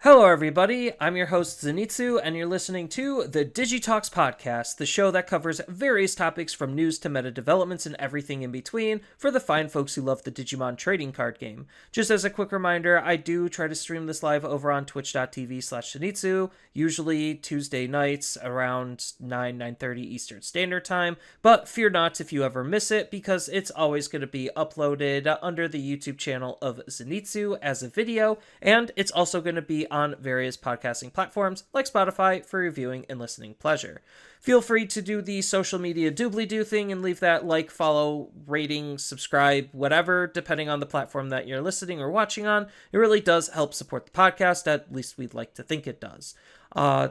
Hello, everybody. I'm your host, Zenitsu, and you're listening to the Digi Talks podcast, the show that covers various topics from news to meta developments and everything in between for the fine folks who love the Digimon trading card game. Just as a quick reminder, I do try to stream this live over on twitch.tv/Zenitsu, usually Tuesday nights around 9:30 Eastern Standard Time, but fear not if you ever miss it, because it's always going to be uploaded under the YouTube channel of Zenitsu as a video, and it's also going to be on various podcasting platforms like Spotify for your viewing and listening pleasure. Feel free to do the social media doobly-doo thing and leave that like, follow, rating, subscribe, whatever, depending on the platform that you're listening or watching on. It really does help support the podcast, at least we'd like to think it does.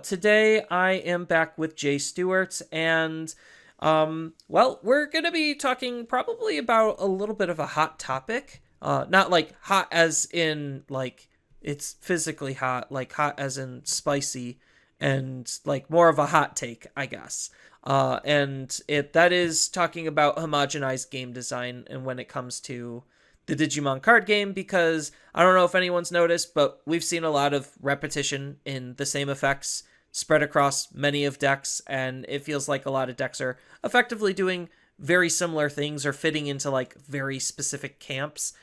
Today, I am back with Jay Stewart, and we're going to be talking probably about a little bit of a hot topic. Not like hot as in like it's physically hot, like hot as in spicy, and like more of a hot take, I guess. And that is talking about homogenized game design and when it comes to the Digimon card game, because I don't know if anyone's noticed, but we've seen a lot of repetition in the same effects spread across many of decks, and it feels like a lot of decks are effectively doing very similar things or fitting into like very specific camps.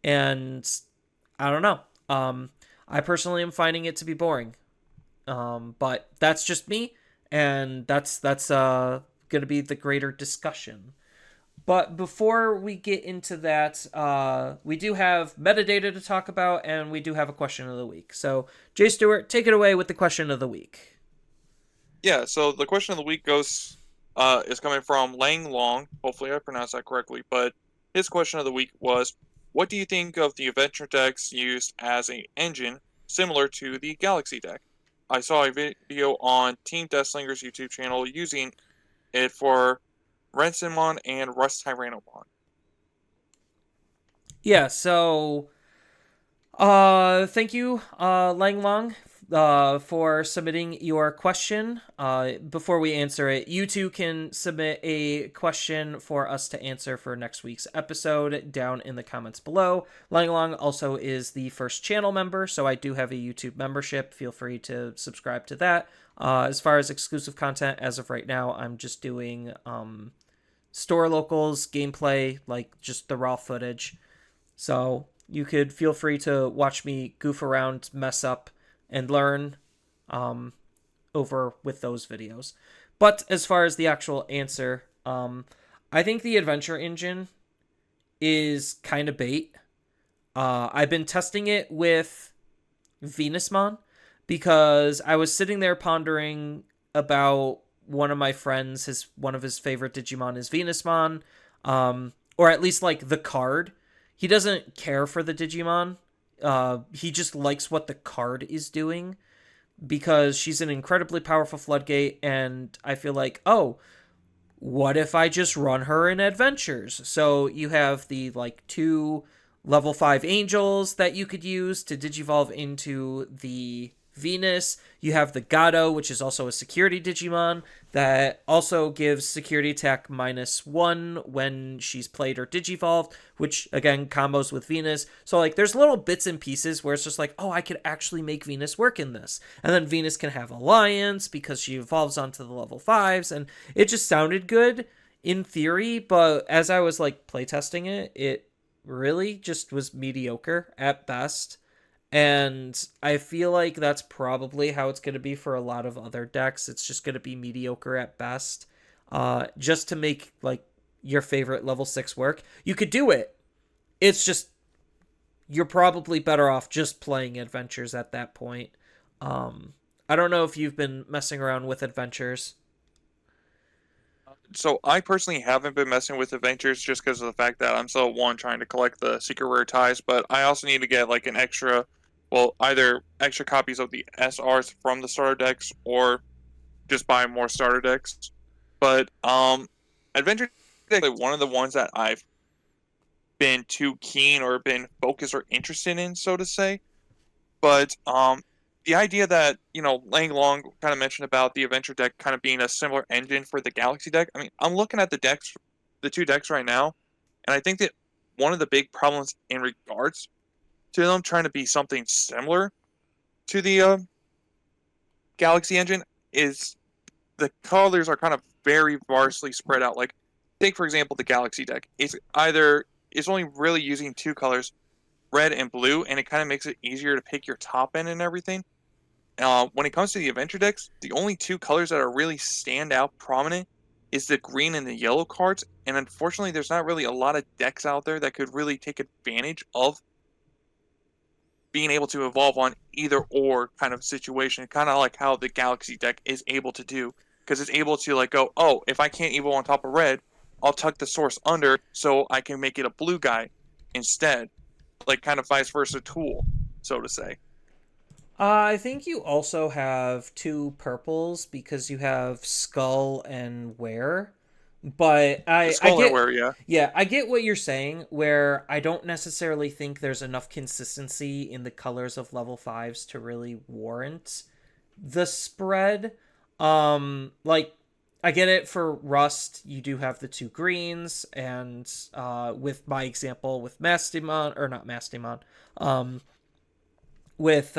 And I don't know. I personally am finding it to be boring. But that's just me, and that's gonna be the greater discussion. But before we get into that, we do have metadata to talk about, and we do have a question of the week. So, Jay Stewart, take it away with the question of the week. Yeah, so the question of the week is coming from Lang Long. Hopefully I pronounced that correctly, but his question of the week was, what do you think of the adventure decks used as an engine similar to the Galaxy deck? I saw a video on Team Deathslinger's YouTube channel using it for Ransomon and Rust Tyrannomon. Yeah, so thank you, Lang Long, for submitting your question. Before we answer it, you two can submit a question for us to answer for next week's episode down in the comments below. Lang Long also is the first channel member, so I do have a YouTube membership. Feel free to subscribe to that. As far as exclusive content, as of right now, I'm just doing store locals, gameplay, like just the raw footage. So you could feel free to watch me goof around, mess up, and learn over with those videos. But as far as the actual answer, I think the adventure engine is kind of bait. I've been testing it with Venusmon because I was sitting there pondering about one of my friends, one of his favorite Digimon is Venusmon, or at least like the card. He doesn't care for the Digimon. He just likes what the card is doing because she's an incredibly powerful floodgate, and I feel like, oh, what if I just run her in adventures? So you have the like two level 5 angels that you could use to digivolve into the Venus. You have the Gato, which is also a security Digimon that also gives security attack -1 when she's played or digivolved, which again combos with Venus. So like there's little bits and pieces where it's just like, oh, I could actually make Venus work in this. And then Venus can have Alliance because she evolves onto the level 5s, and it just sounded good in theory, but as I was like playtesting it, it really just was mediocre at best. And I feel like that's probably how it's going to be for a lot of other decks. It's just going to be mediocre at best. Just to make like your favorite level 6 work. You could do it. It's just you're probably better off just playing adventures at that point. I don't know if you've been messing around with adventures. So I personally haven't been messing with adventures just because of the fact that I'm still one trying to collect the secret rare ties, but I also need to get like an extra, well, either extra copies of the SRs from the starter decks or just buy more starter decks. But adventure deck is one of the ones that I've been too keen or been focused or interested in, so to say. But the idea that Lang Long kind of mentioned about the adventure deck kind of being a similar engine for the Galaxy deck. I mean, I'm looking at the two decks right now, and I think that one of the big problems in regards to them trying to be something similar to the Galaxy engine is the colors are kind of very varsely spread out. Like, take for example the Galaxy deck. It's only really using two colors, red and blue, and it kind of makes it easier to pick your top end and everything. When it comes to the adventure decks, the only two colors that are really stand out prominent is the green and the yellow cards, and unfortunately, there's not really a lot of decks out there that could really take advantage of being able to evolve on either or kind of situation, kind of like how the Galaxy deck is able to do, because it's able to like go, oh, if I can't evolve on top of red, I'll tuck the source under so I can make it a blue guy instead, like kind of vice versa tool, so to say. I think you also have two purples because you have Skull and Wear. But The I skull and get, wear, yeah. yeah, I get what you're saying, where I don't necessarily think there's enough consistency in the colors of level fives to really warrant the spread. Like, I get it for Rust, you do have the two greens, and with my example with Mastimon, or not Mastimon, with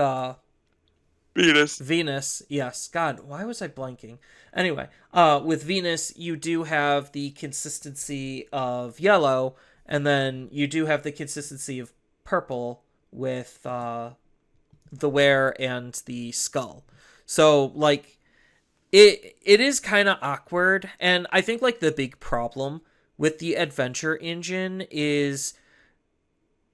Venus. Venus, yes. God, why was I blanking? Anyway, with Venus, you do have the consistency of yellow, and then you do have the consistency of purple with the wear and the skull. So, like, it is kind of awkward, and I think like the big problem with the adventure engine is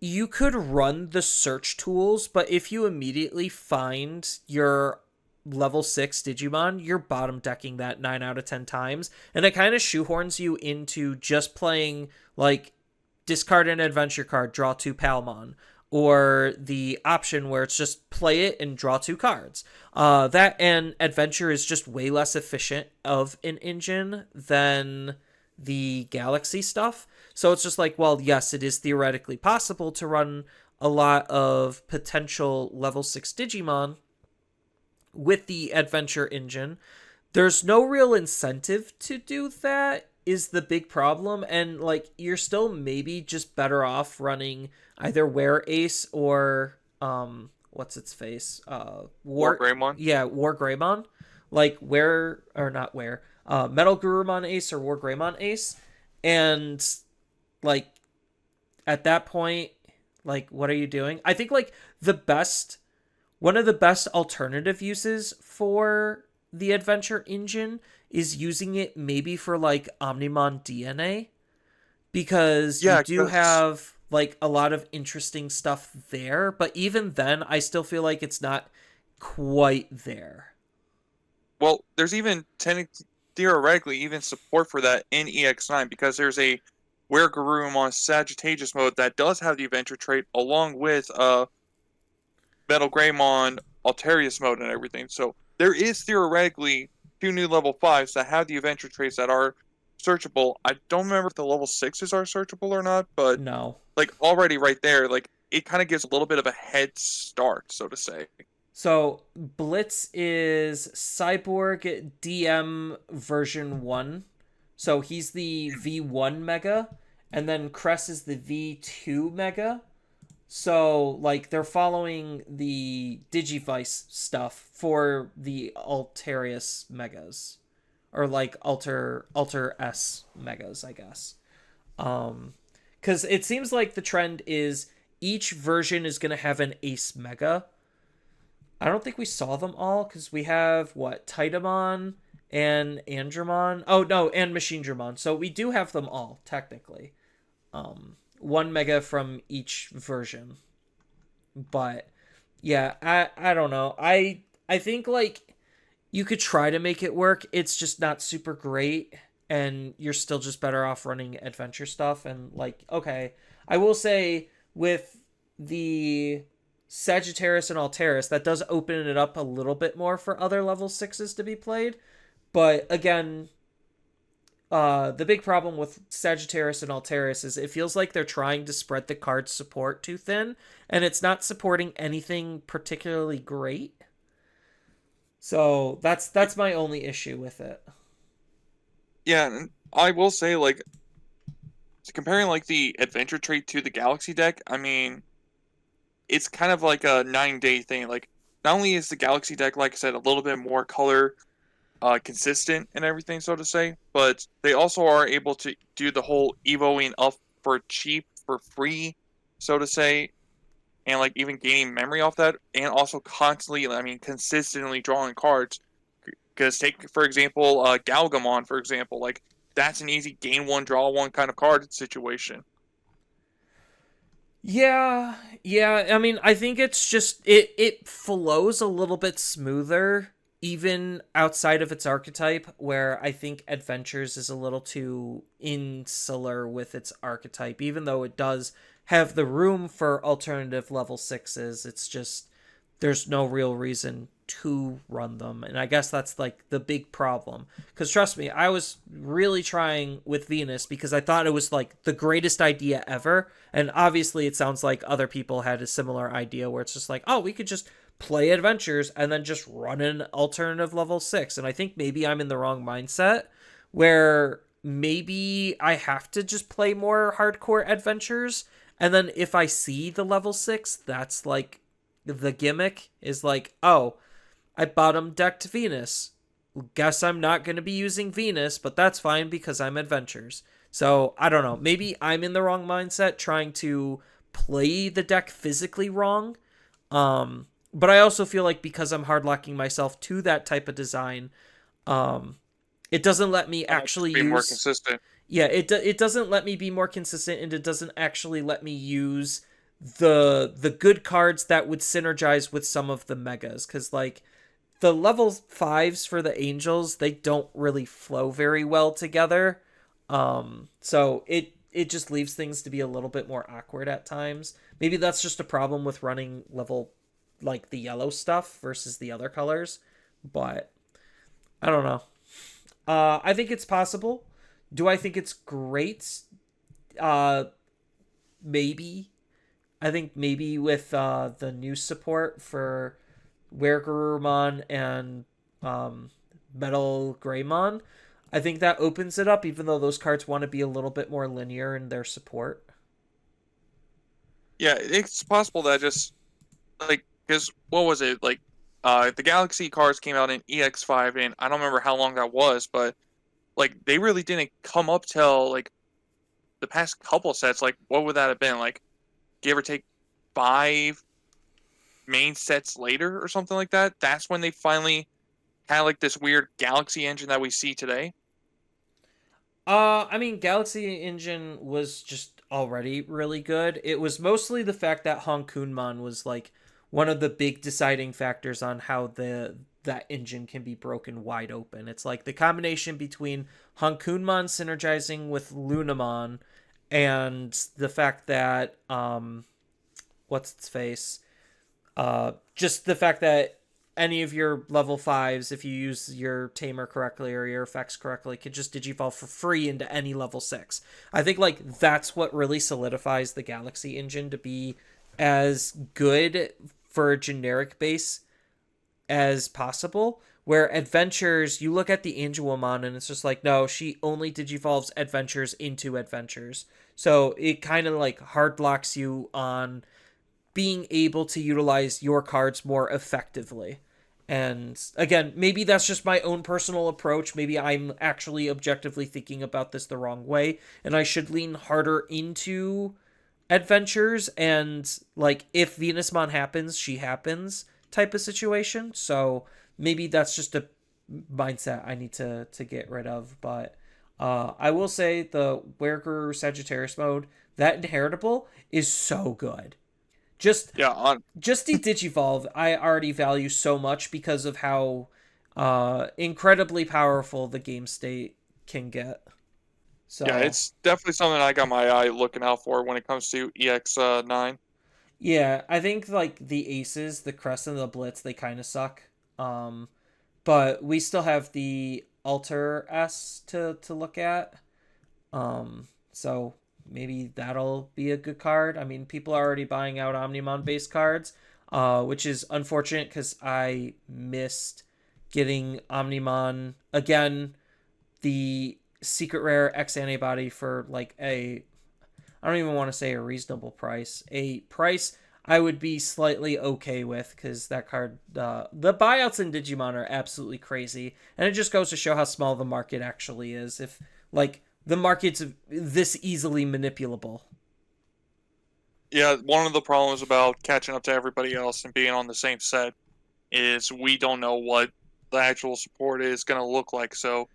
you could run the search tools, but if you immediately find your level 6 Digimon, you're bottom decking that 9 out of 10 times. And it kind of shoehorns you into just playing, like, discard an adventure card, draw 2 Palmon. Or the option where it's just play it and draw 2 cards. That and adventure is just way less efficient of an engine than the Galaxy stuff. So it's just like, well, yes, it is theoretically possible to run a lot of potential level 6 Digimon with the adventure engine. There's no real incentive to do that, is the big problem. And like, you're still maybe just better off running either Were Ace or what's its face? War Greymon. War Greymon. Like, where or not where? Metal Gurumon Ace or War Greymon Ace. And like, at that point, like, what are you doing? I think like the best one of the best alternative uses for the adventure engine is using it maybe for like Omnimon DNA, because you Yeah, do because have like a lot of interesting stuff there, but even then I still feel like it's not quite there. well, there's even theoretically even support for that in EX9 because there's a Were Garurumon Sagittarius mode that does have the adventure trait along with Metal Greymon Alterius mode and everything. So there is theoretically two new level fives that have the adventure traits that are searchable. I don't remember if the level sixes are searchable or not, but No. like already right there, like it kind of gives a little bit of a head start, so to say. So Blitz is Cyborg DM version 1. So he's the V1 Mega, and then Cress is the V2 Mega. So like, they're following the Digivice stuff for the Alterius Megas, or like Alter S Megas, I guess. Because it seems like the trend is each version is going to have an Ace Mega. I don't think we saw them all because we have what, Titamon and Andromon. Oh no, and Machine Dramon. So we do have them all technically. One mega from each version. But yeah, I don't know. I think like you could try to make it work. It's just not super great, and you're still just better off running adventure stuff. And like, okay, I will say with the Sagittarius and Alteris, that does open it up a little bit more for other level sixes to be played. But again, the big problem with Sagittarius and Alteris is it feels like they're trying to spread the card support too thin, and it's not supporting anything particularly great. So that's my only issue with it. Yeah, and I will say like comparing like the adventure trait to the Galaxy deck, I mean, it's kind of like a 9-day thing. Like not only is the Galaxy deck, like I said, a little bit more color consistent and everything, so to say, but they also are able to do the whole evoing up for cheap, for free, so to say, and like even gaining memory off that, and also constantly, I mean, consistently drawing cards. Because take for example, Galgamon, for example, like that's an easy gain one, draw one kind of card situation. Yeah, yeah. I mean, I think it's just it flows a little bit smoother even outside of its archetype, where I think Adventures is a little too insular with its archetype, even though it does have the room for alternative level sixes. It's just there's no real reason to run them. And I guess that's like the big problem. Because trust me, I was really trying with Venus because I thought it was like the greatest idea ever. And obviously, it sounds like other people had a similar idea where it's just like, oh, we could just play adventures and then just run an alternative level six. And I think maybe I'm in the wrong mindset where maybe I have to just play more hardcore adventures. And then if I see the level six, that's like the gimmick is like, oh, I bottom decked Venus. Guess I'm not going to be using Venus, but that's fine because I'm adventures. So I don't know. Maybe I'm in the wrong mindset trying to play the deck physically wrong. But I also feel like because I'm hardlocking myself to that type of design, um, it doesn't let me Just actually be more use. consistent. Yeah, it doesn't let me be more consistent, and it doesn't actually let me use the good cards that would synergize with some of the megas, because like the level fives for the angels, they don't really flow very well together. So it just leaves things to be a little bit more awkward at times. Maybe that's just a problem with running level like the yellow stuff versus the other colors, but I don't know. I think it's possible. Do I think it's great? Uh, maybe. I think maybe with the new support for Wergurumon and um, Metal Greymon, I think that opens it up, even though those cards want to be a little bit more linear in their support. Yeah, it's possible that just like because what was it like? The Galaxy cards came out in EX5, and I don't remember how long that was, but like they really didn't come up till like the past couple sets. Like, what would that have been? Like, give or take five main sets later or something like that. That's when they finally had like this weird Galaxy engine that we see today. I mean, Galaxy Engine was just already really good. It was mostly the fact that Honkunmon was like one of the big deciding factors on how the that engine can be broken wide open. It's like the combination between Honkunmon synergizing with Lunamon and the fact that what's its face just the fact that any of your level fives, if you use your tamer correctly or your effects correctly, can just digivolve for free into any level six. I think like that's what really solidifies the Galaxy engine to be as good for a generic base as possible. Where adventures, you look at the Angelomon and it's just like, no, she only digivolves adventures into adventures. So it kind of like hard locks you on being able to utilize your cards more effectively. And again, maybe that's just my own personal approach. Maybe I'm actually objectively thinking about this the wrong way, and I should lean harder into adventures and like if Venusmon happens, she happens type of situation. So maybe that's just a mindset I need to get rid of. But I will say the Werger Sagittarius mode, that inheritable is so good. Just Yeah, on just the Digivolve I already value so much because of how incredibly powerful the game state can get. yeah, So it's definitely something I got my eye looking out for when it comes to EX9. yeah, I think like the aces, the crest and the blitz, they kind of suck. Um, but we still have the alter S to look at. So maybe that'll be a good card. I mean, people are already buying out Omnimon based cards, which is unfortunate because I missed getting Omnimon again, the secret rare X antibody for like a I don't even want to say a reasonable price, a price I would be slightly okay with, because that card, the buyouts in Digimon are absolutely crazy, and it just goes to show how small the market actually is. If like the market's this easily manipulable. Yeah, one of the problems about catching up to everybody else and being on the same set is we don't know what the actual support is going to look like. So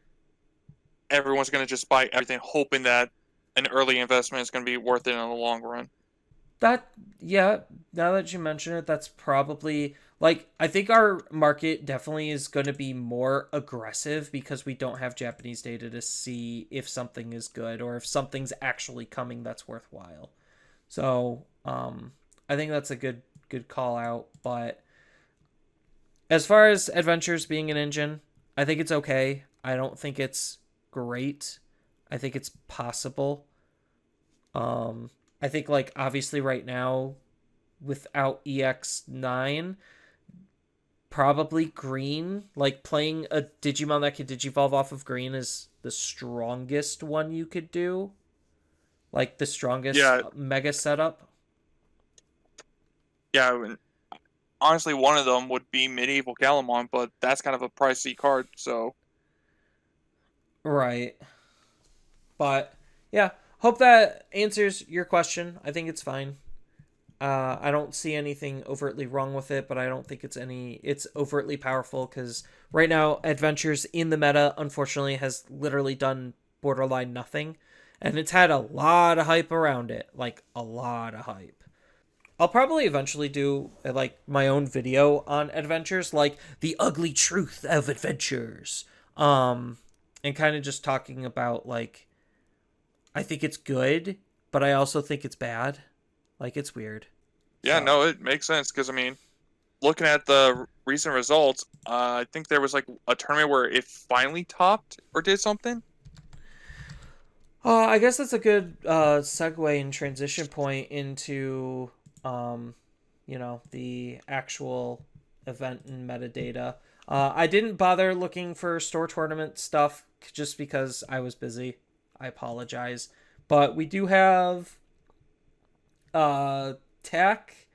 everyone's going to just buy everything, hoping that an early investment is going to be worth it in the long run. That yeah, now that you mention it, that's probably like I think our market definitely is going to be more aggressive because we don't have Japanese data to see if something is good or if something's actually coming that's worthwhile. So, I think that's a good call out, but as far as Adventures being an engine, I think it's okay. I don't think it's great. I think it's possible. Um, I think like obviously right now without EX9, probably green. Like playing a Digimon that could Digivolve off of green is the strongest one you could do. Like the strongest Yeah, mega setup. yeah. And honestly, one of them would be Medieval Galamon, but that's kind of a pricey card. So Right. But yeah, hope that answers your question. I think it's fine. I don't see anything overtly wrong with it, but I don't think it's overtly powerful because right now Adventures in the meta unfortunately has literally done borderline nothing, and it's had a lot of hype around it, like a lot of hype. I'll probably eventually do like my own video on Adventures, like the ugly truth of Adventures, and kind of just talking about like I think it's good, but I also think it's bad. Like it's weird. yeah, So no, it makes sense because I mean, looking at the recent results, I think there was like a tournament where it finally topped or did something. I guess that's a good segue and transition point into, um, the actual event and metadata. I didn't bother looking for store tournament stuff just because I was busy. I apologize. But we do have tech,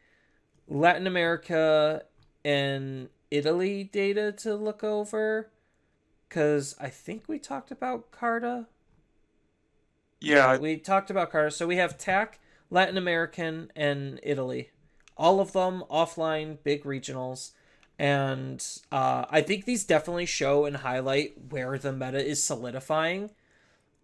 Latin America, and Italy data to look over. Because I think we talked about Carta. Yeah, Yeah, we talked about cars. So we have TAC, Latin American, and Italy. All of them offline, big regionals. And I think these definitely show and highlight where the meta is solidifying.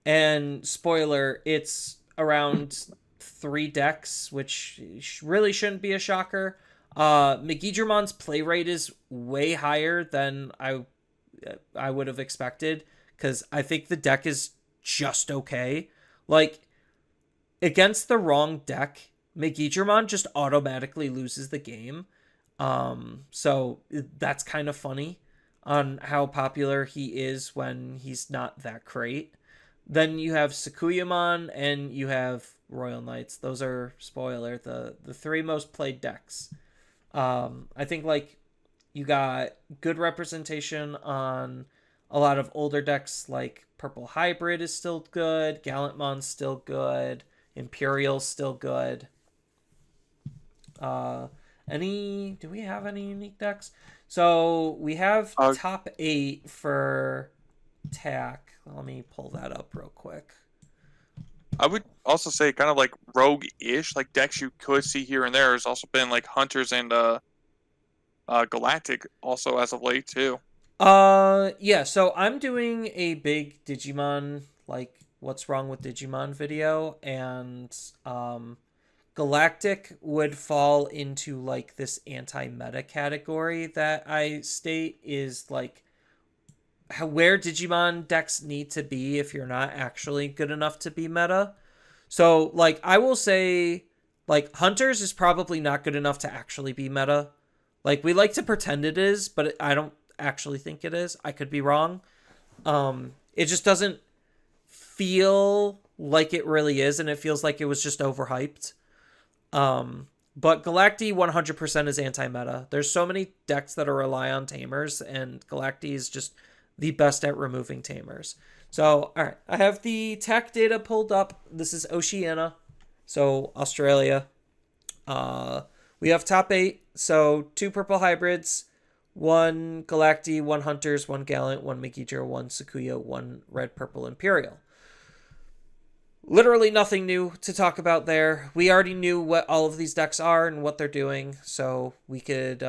And spoiler, it's around 3 decks, which really shouldn't be a shocker. McGeedremon's play rate is way higher than I would have expected because I think the deck is just okay. Like against the wrong deck, McGeedramon just automatically loses the game. So that's kind of funny on how popular he is when he's not that great. Then you have Sakuyamon and you have Royal Knights. Those are spoiler the three most played decks. I think like you got good representation on a lot of older decks like Purple Hybrid is still good, Gallantmon's still good, Imperial's still good. Uh any do we have any unique decks? So we have uh, top 8 for TAC. Let me pull that up real quick. I would also say kind of like rogue-ish, like decks you could see here and there has also been like Hunters and Galactic also as of late too. Yeah, so I'm doing a big Digimon like what's wrong with Digimon video, and Galactic would fall into like this anti-meta category that I state is like where Digimon decks need to be if you're not actually good enough to be meta. So like I will say like Hunters is probably not good enough to actually be meta. Like we like to pretend it is, but I don't actually think it is. I could be wrong. It just doesn't feel like it really is, and it feels like it was just overhyped. But Galacti 100% is anti-meta. There's so many decks that are rely on tamers, and Galacti is just the best at removing tamers. So, all right, I have the tech data pulled up. This is Oceania, so Australia. Uh, We have top 8, so 2 purple hybrids, 1 Galacti, 1 Hunters, 1 Gallant, 1 Megidra, 1 Sakuya, 1 red purple Imperial. Literally nothing new to talk about there. We already knew what all of these decks are and what they're doing, so we could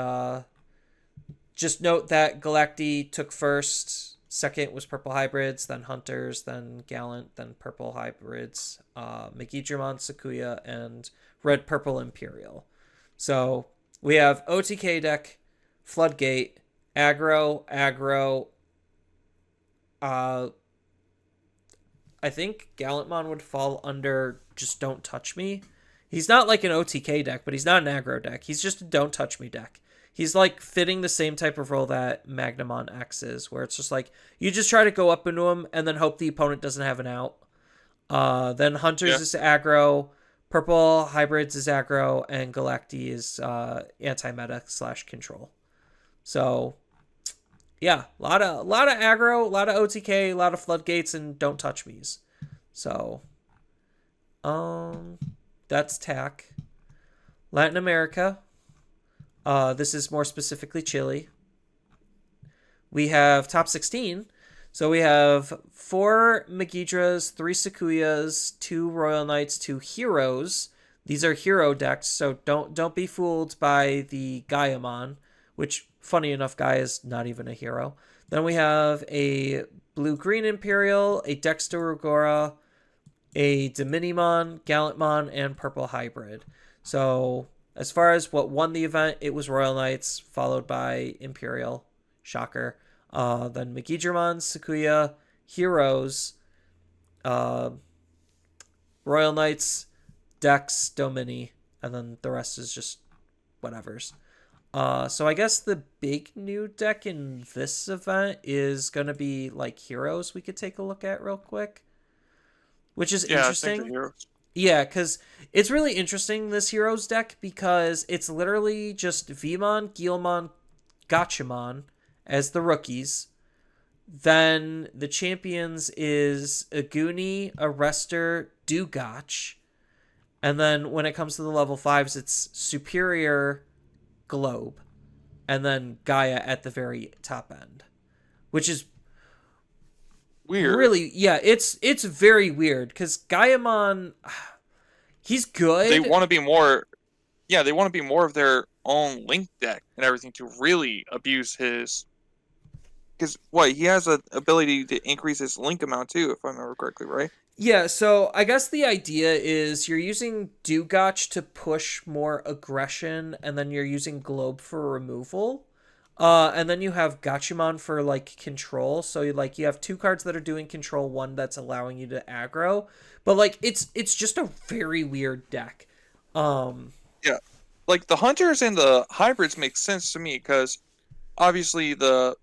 just note that Galacti took first. Second was purple hybrids, then Hunters, then Gallant, then purple hybrids, Megidramon, Sakuya, and red purple Imperial. So we have OTK deck, Floodgate, aggro. Uh, I think Gallantmon would fall under just don't touch me. He's not like an OTK deck, but he's not an aggro deck. He's just a don't touch me deck. He's like fitting the same type of role that Magnamon X is, where it's just like you just try to go up into him and then hope the opponent doesn't have an out. Then Hunters is aggro, Purple Hybrids is aggro, and Galacti is anti-meta / control. So yeah, a lot of aggro, a lot of OTK, a lot of floodgates, and don't touch me's. So that's TAC. Latin America. This is more specifically Chile. We have top 16. So we have 4 Megidras, 3 Sakuyas, 2 Royal Knights, 2 Heroes. These are hero decks, so don't be fooled by the Gaiamon, which, funny enough, Gaia is not even a hero. Then we have a blue-green Imperial, a Dexter Ugora, a Dominimon, Gallantmon, and purple hybrid. So as far as what won the event, it was Royal Knights, followed by Imperial. Shocker. Then Megidramon, Sakuya, Heroes, Royal Knights, Dex, Domini, and then the rest is just whatevers. So I guess the big new deck in this event is going to be like Heroes we could take a look at real quick, which is interesting. Yeah, because it's really interesting, this Heroes deck, because it's literally just Vmon, Guilmon, Gachamon as the rookies. Then the champions is Aguni, Arrestor, Dugach. And then when it comes to the level 5s, it's Superior, Globe, and then Gaia at the very top end, which is weird. Really, yeah, it's very weird because Gaiamon, he's good. They want to be more, yeah, they want to be more of their own Link deck and everything to really abuse his. Because he has an ability to increase his Link amount too, if I remember correctly, right? Yeah, so I guess the idea is you're using Dugach to push more aggression, and then you're using Globe for removal. And then you have Gachimon for like control. So you have 2 cards that are doing control, 1 that's allowing you to aggro. But like it's just a very weird deck. Yeah. Like the Hunters and the Hybrids make sense to me because obviously the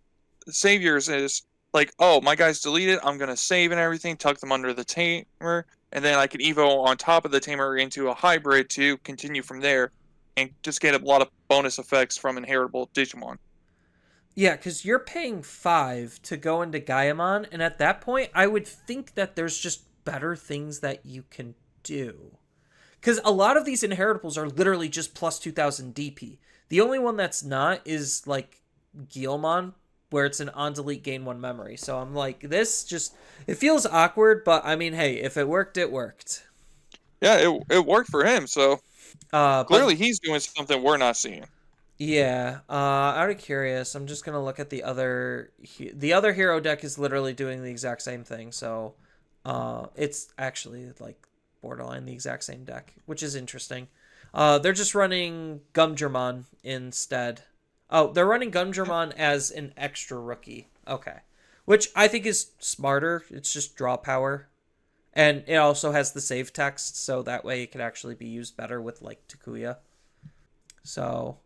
Saviors is like, oh, my guy's deleted, I'm going to save and everything, tuck them under the Tamer, and then I can Evo on top of the Tamer into a Hybrid to continue from there and just get a lot of bonus effects from inheritable Digimon. Yeah, because you're paying 5 to go into Gaiamon, and at that point, I would think that there's just better things that you can do. Because a lot of these inheritables are literally just plus 2000 DP. The only one that's not is like Guilmon, where it's an on delete gain 1 memory. So I'm like, this just, it feels awkward, but I mean, hey, if it worked, it worked. Yeah, it worked for him, so clearly he's doing something we're not seeing. Yeah, out of curious, I'm just gonna look at the other hero deck is literally doing the exact same thing, so it's actually like borderline the exact same deck, which is interesting. They're just running Gumdramon instead. Oh, they're running Gumdramon as an extra rookie. Okay. Which I think is smarter. It's just draw power. And it also has the save text, so that way it could actually be used better with like Takuya. So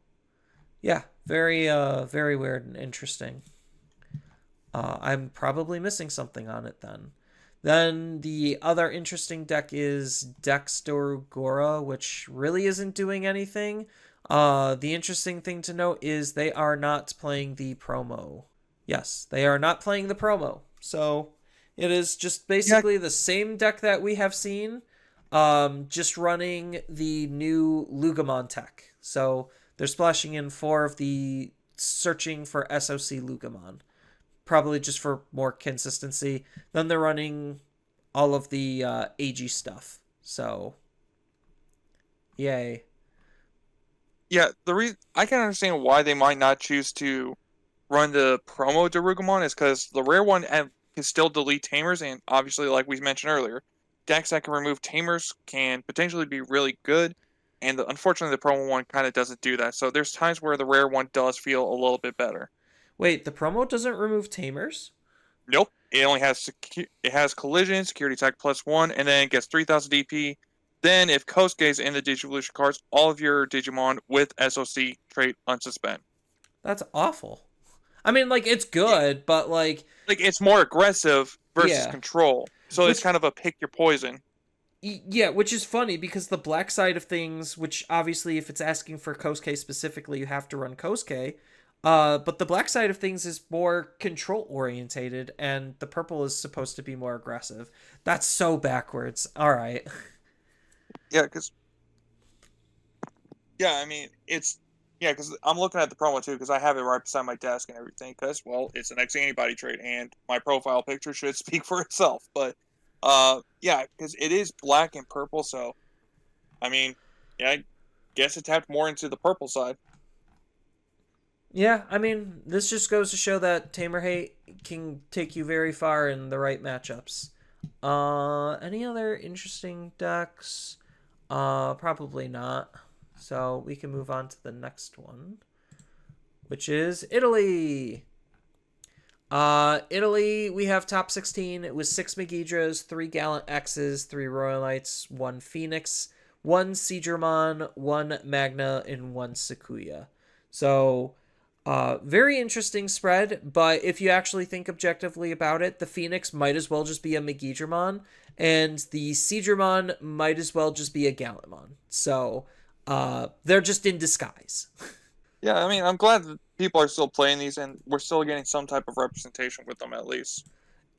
yeah, very very weird and interesting. I'm probably missing something on it then. Then the other interesting deck is Dexter Gora, which really isn't doing anything. The interesting thing to note is they are not playing the promo. Yes, they are not playing the promo. So it is just basically the same deck that we have seen, just running the new Lugamon tech. So they're splashing in 4 of the searching for SOC Lugamon, probably just for more consistency. Then they're running all of the AG stuff. So, yay. Yeah, I can understand why they might not choose to run the promo Darugumon is because the rare one can still delete tamers, and obviously, like we mentioned earlier, decks that can remove tamers can potentially be really good, and unfortunately, the promo one kind of doesn't do that. So there's times where the rare one does feel a little bit better. Wait, the promo doesn't remove tamers? Nope, it only has it has collision, security attack +1, and then it gets 3,000 DP. Then, if Kosuke is in the Digivolution cards, all of your Digimon with SOC trait unsuspend. That's awful. I mean, like, it's good, but, Like it's more aggressive versus yeah. control. So it's Which, kind of a pick your poison. yeah, which is funny because the black side of things, which obviously, if it's asking for Kosuke specifically, you have to run Kosuke. But the black side of things is more control orientated, and the purple is supposed to be more aggressive. That's so backwards. All right. Yeah, because I mean it's because I'm looking at the promo too because I have it right beside my desk and everything. Because well, it's an X antibody trait, and my profile picture should speak for itself. But yeah, because it is black and purple, so I mean, yeah, I guess it tapped more into the purple side. Yeah, I mean, this just goes to show that Tamer Hate can take you very far in the right matchups. Any other interesting decks? Probably not. So we can move on to the next one, which is Italy. Italy, we have top 16. It was 6 Megidras, 3 Gallant X's, 3 Royalites, 1 Phoenix, 1 Seedramon, 1 Magna, and 1 Sakuya. So, very interesting spread, but if you actually think objectively about it, the Phoenix might as well just be a Megidramon, and the Seedramon might as well just be a Gallantmon. So, they're just in disguise. Yeah, I mean, I'm glad that people are still playing these, and we're still getting some type of representation with them at least.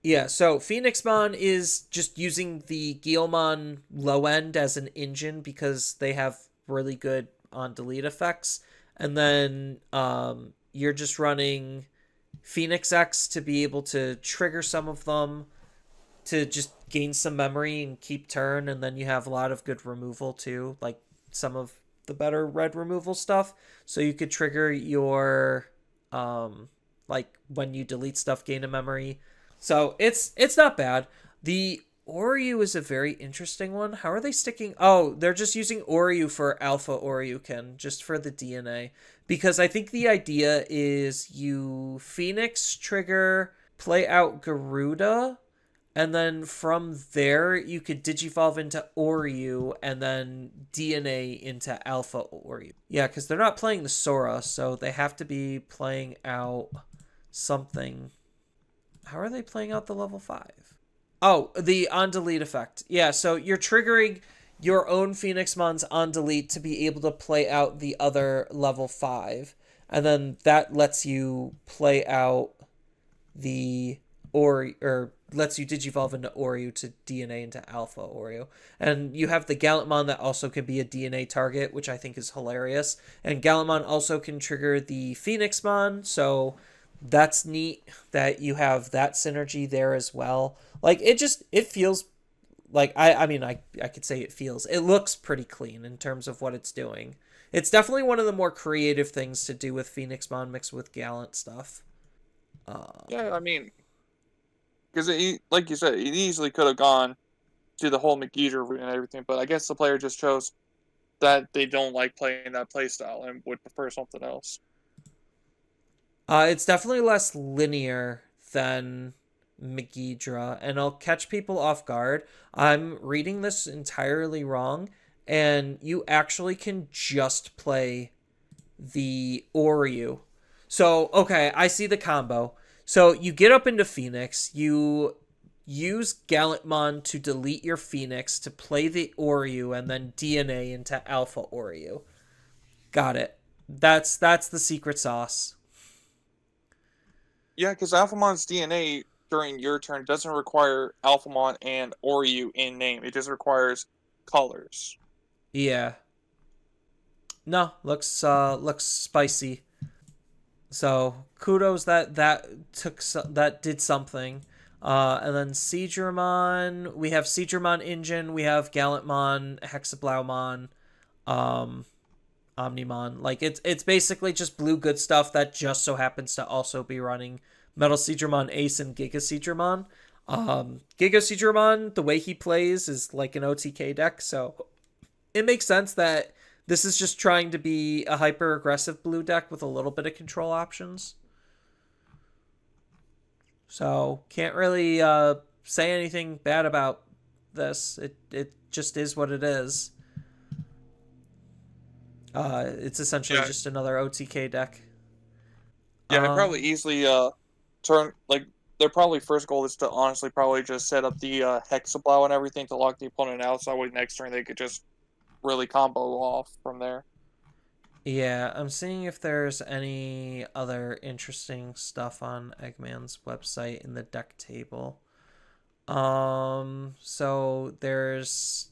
Yeah, so Phoenixmon is just using the Guilmon low end as an engine because they have really good on delete effects. And then you're just running Phoenix X to be able to trigger some of them to just gain some memory and keep turn. And then you have a lot of good removal too, like some of the better red removal stuff. So you could trigger your like when you delete stuff, gain a memory. So it's not bad. The Oryu is a very interesting one. How are they sticking? Oh, they're just using Oryu for Alpha Oryuken, just for the DNA. Because I think the idea is you Phoenix trigger, play out Garuda, and then from there you could digivolve into Oryu and then DNA into Alpha Oryu. Yeah, because they're not playing the Sora, so they have to be playing out something. How are they playing out the level 5? Oh, the on delete effect. Yeah, so you're triggering your own Phoenix Mons on delete to be able to play out the other level 5. And then that lets you play out the or lets you digivolve into Oreo to DNA into Alpha Oreo. And you have the Gallantmon that also can be a DNA target, which I think is hilarious. And Gallantmon also can trigger the Phoenixmon, so that's neat that you have that synergy there as well. Like it feels like I could say it feels. It looks pretty clean in terms of what it's doing. It's definitely one of the more creative things to do with Phoenixmon mixed with Gallant stuff. Yeah, I mean, because like you said, it easily could have gone to the whole McGeeter route and everything, but I guess the player just chose that they don't like playing that playstyle and would prefer something else. It's definitely less linear than Megidra, and I'll catch people off guard. I'm reading this entirely wrong, and you actually can just play the Oryu. So, okay, I see the combo. So you get up into Phoenix, you use Gallantmon to delete your Phoenix to play the Oryu, and then DNA into Alpha Oryu. Got it. That's the secret sauce. Yeah, because Alphamon's DNA during your turn doesn't require Alphamon and Oryu in name. It just requires colors. Yeah. No, looks spicy. So kudos that did something. And then Seedramon, we have Seedramon Engine, we have Gallantmon, Hexablaumon, um, Omnimon. Like it's basically just blue good stuff that just so happens to also be running Metal Seedramon Ace and Giga Seedramon. Giga Seedramon, the way he plays is like an OTK deck, so it makes sense that this is just trying to be a hyper aggressive blue deck with a little bit of control options. So can't really say anything bad about this. It just is what it is. It's essentially Yeah, just another OTK deck. yeah, it Uh, probably easily turn like their probably first goal is to honestly probably just set up the hexablow and everything to lock the opponent out, so that way next turn they could just really combo off from there. yeah, I'm seeing if there's any other interesting stuff on Eggman's website in the deck table. So there's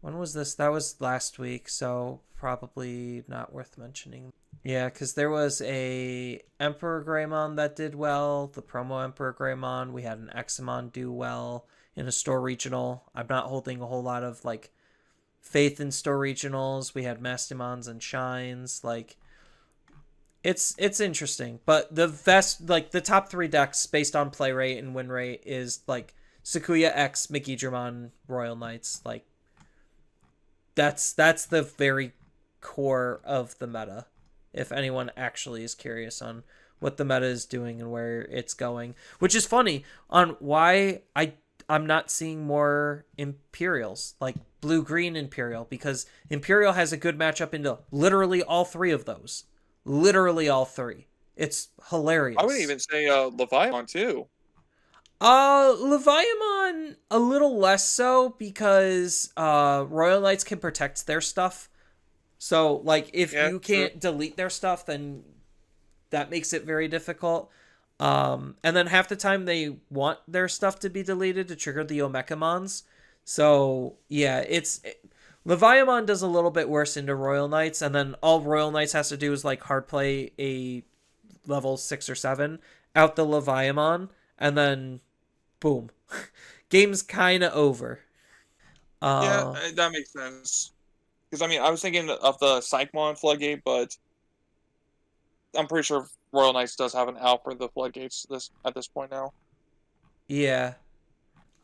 when was this? That was last week, so probably not worth mentioning. Yeah, because there was a Emperor Greymon that did well, the promo Emperor Greymon. We had an Examon do well in a store regional. I'm not holding a whole lot of like faith in store regionals. We had Mastimons and Shines. Like it's interesting, but the best like the top three decks based on play rate and win rate is like Sakuya X, Megidramon, Royal Knights. Like that's the very core of the meta. If anyone actually is curious on what the meta is doing and where it's going, which is funny on why I'm not seeing more Imperials like blue green Imperial because Imperial has a good matchup into literally all three of those, literally all three. It's I would hilarious. even say Leviathan too. Leviamon a little less so because Royal Knights can protect their stuff. So like if Yeah, you true. can't delete their stuff, then that makes it very difficult. And then half the time they want their stuff to be deleted to trigger the Omekamons. So yeah, Leviamon does a little bit worse into Royal Knights, and then all Royal Knights has to do is like hard play a level 6 or 7 out the Leviamon, and then boom, game's kind of over. Yeah, Uh, that makes sense. Because I mean, I was thinking of the Psychmon Floodgate, but I'm pretty sure Royal Knights does have an out for the Floodgates this at this point now. yeah.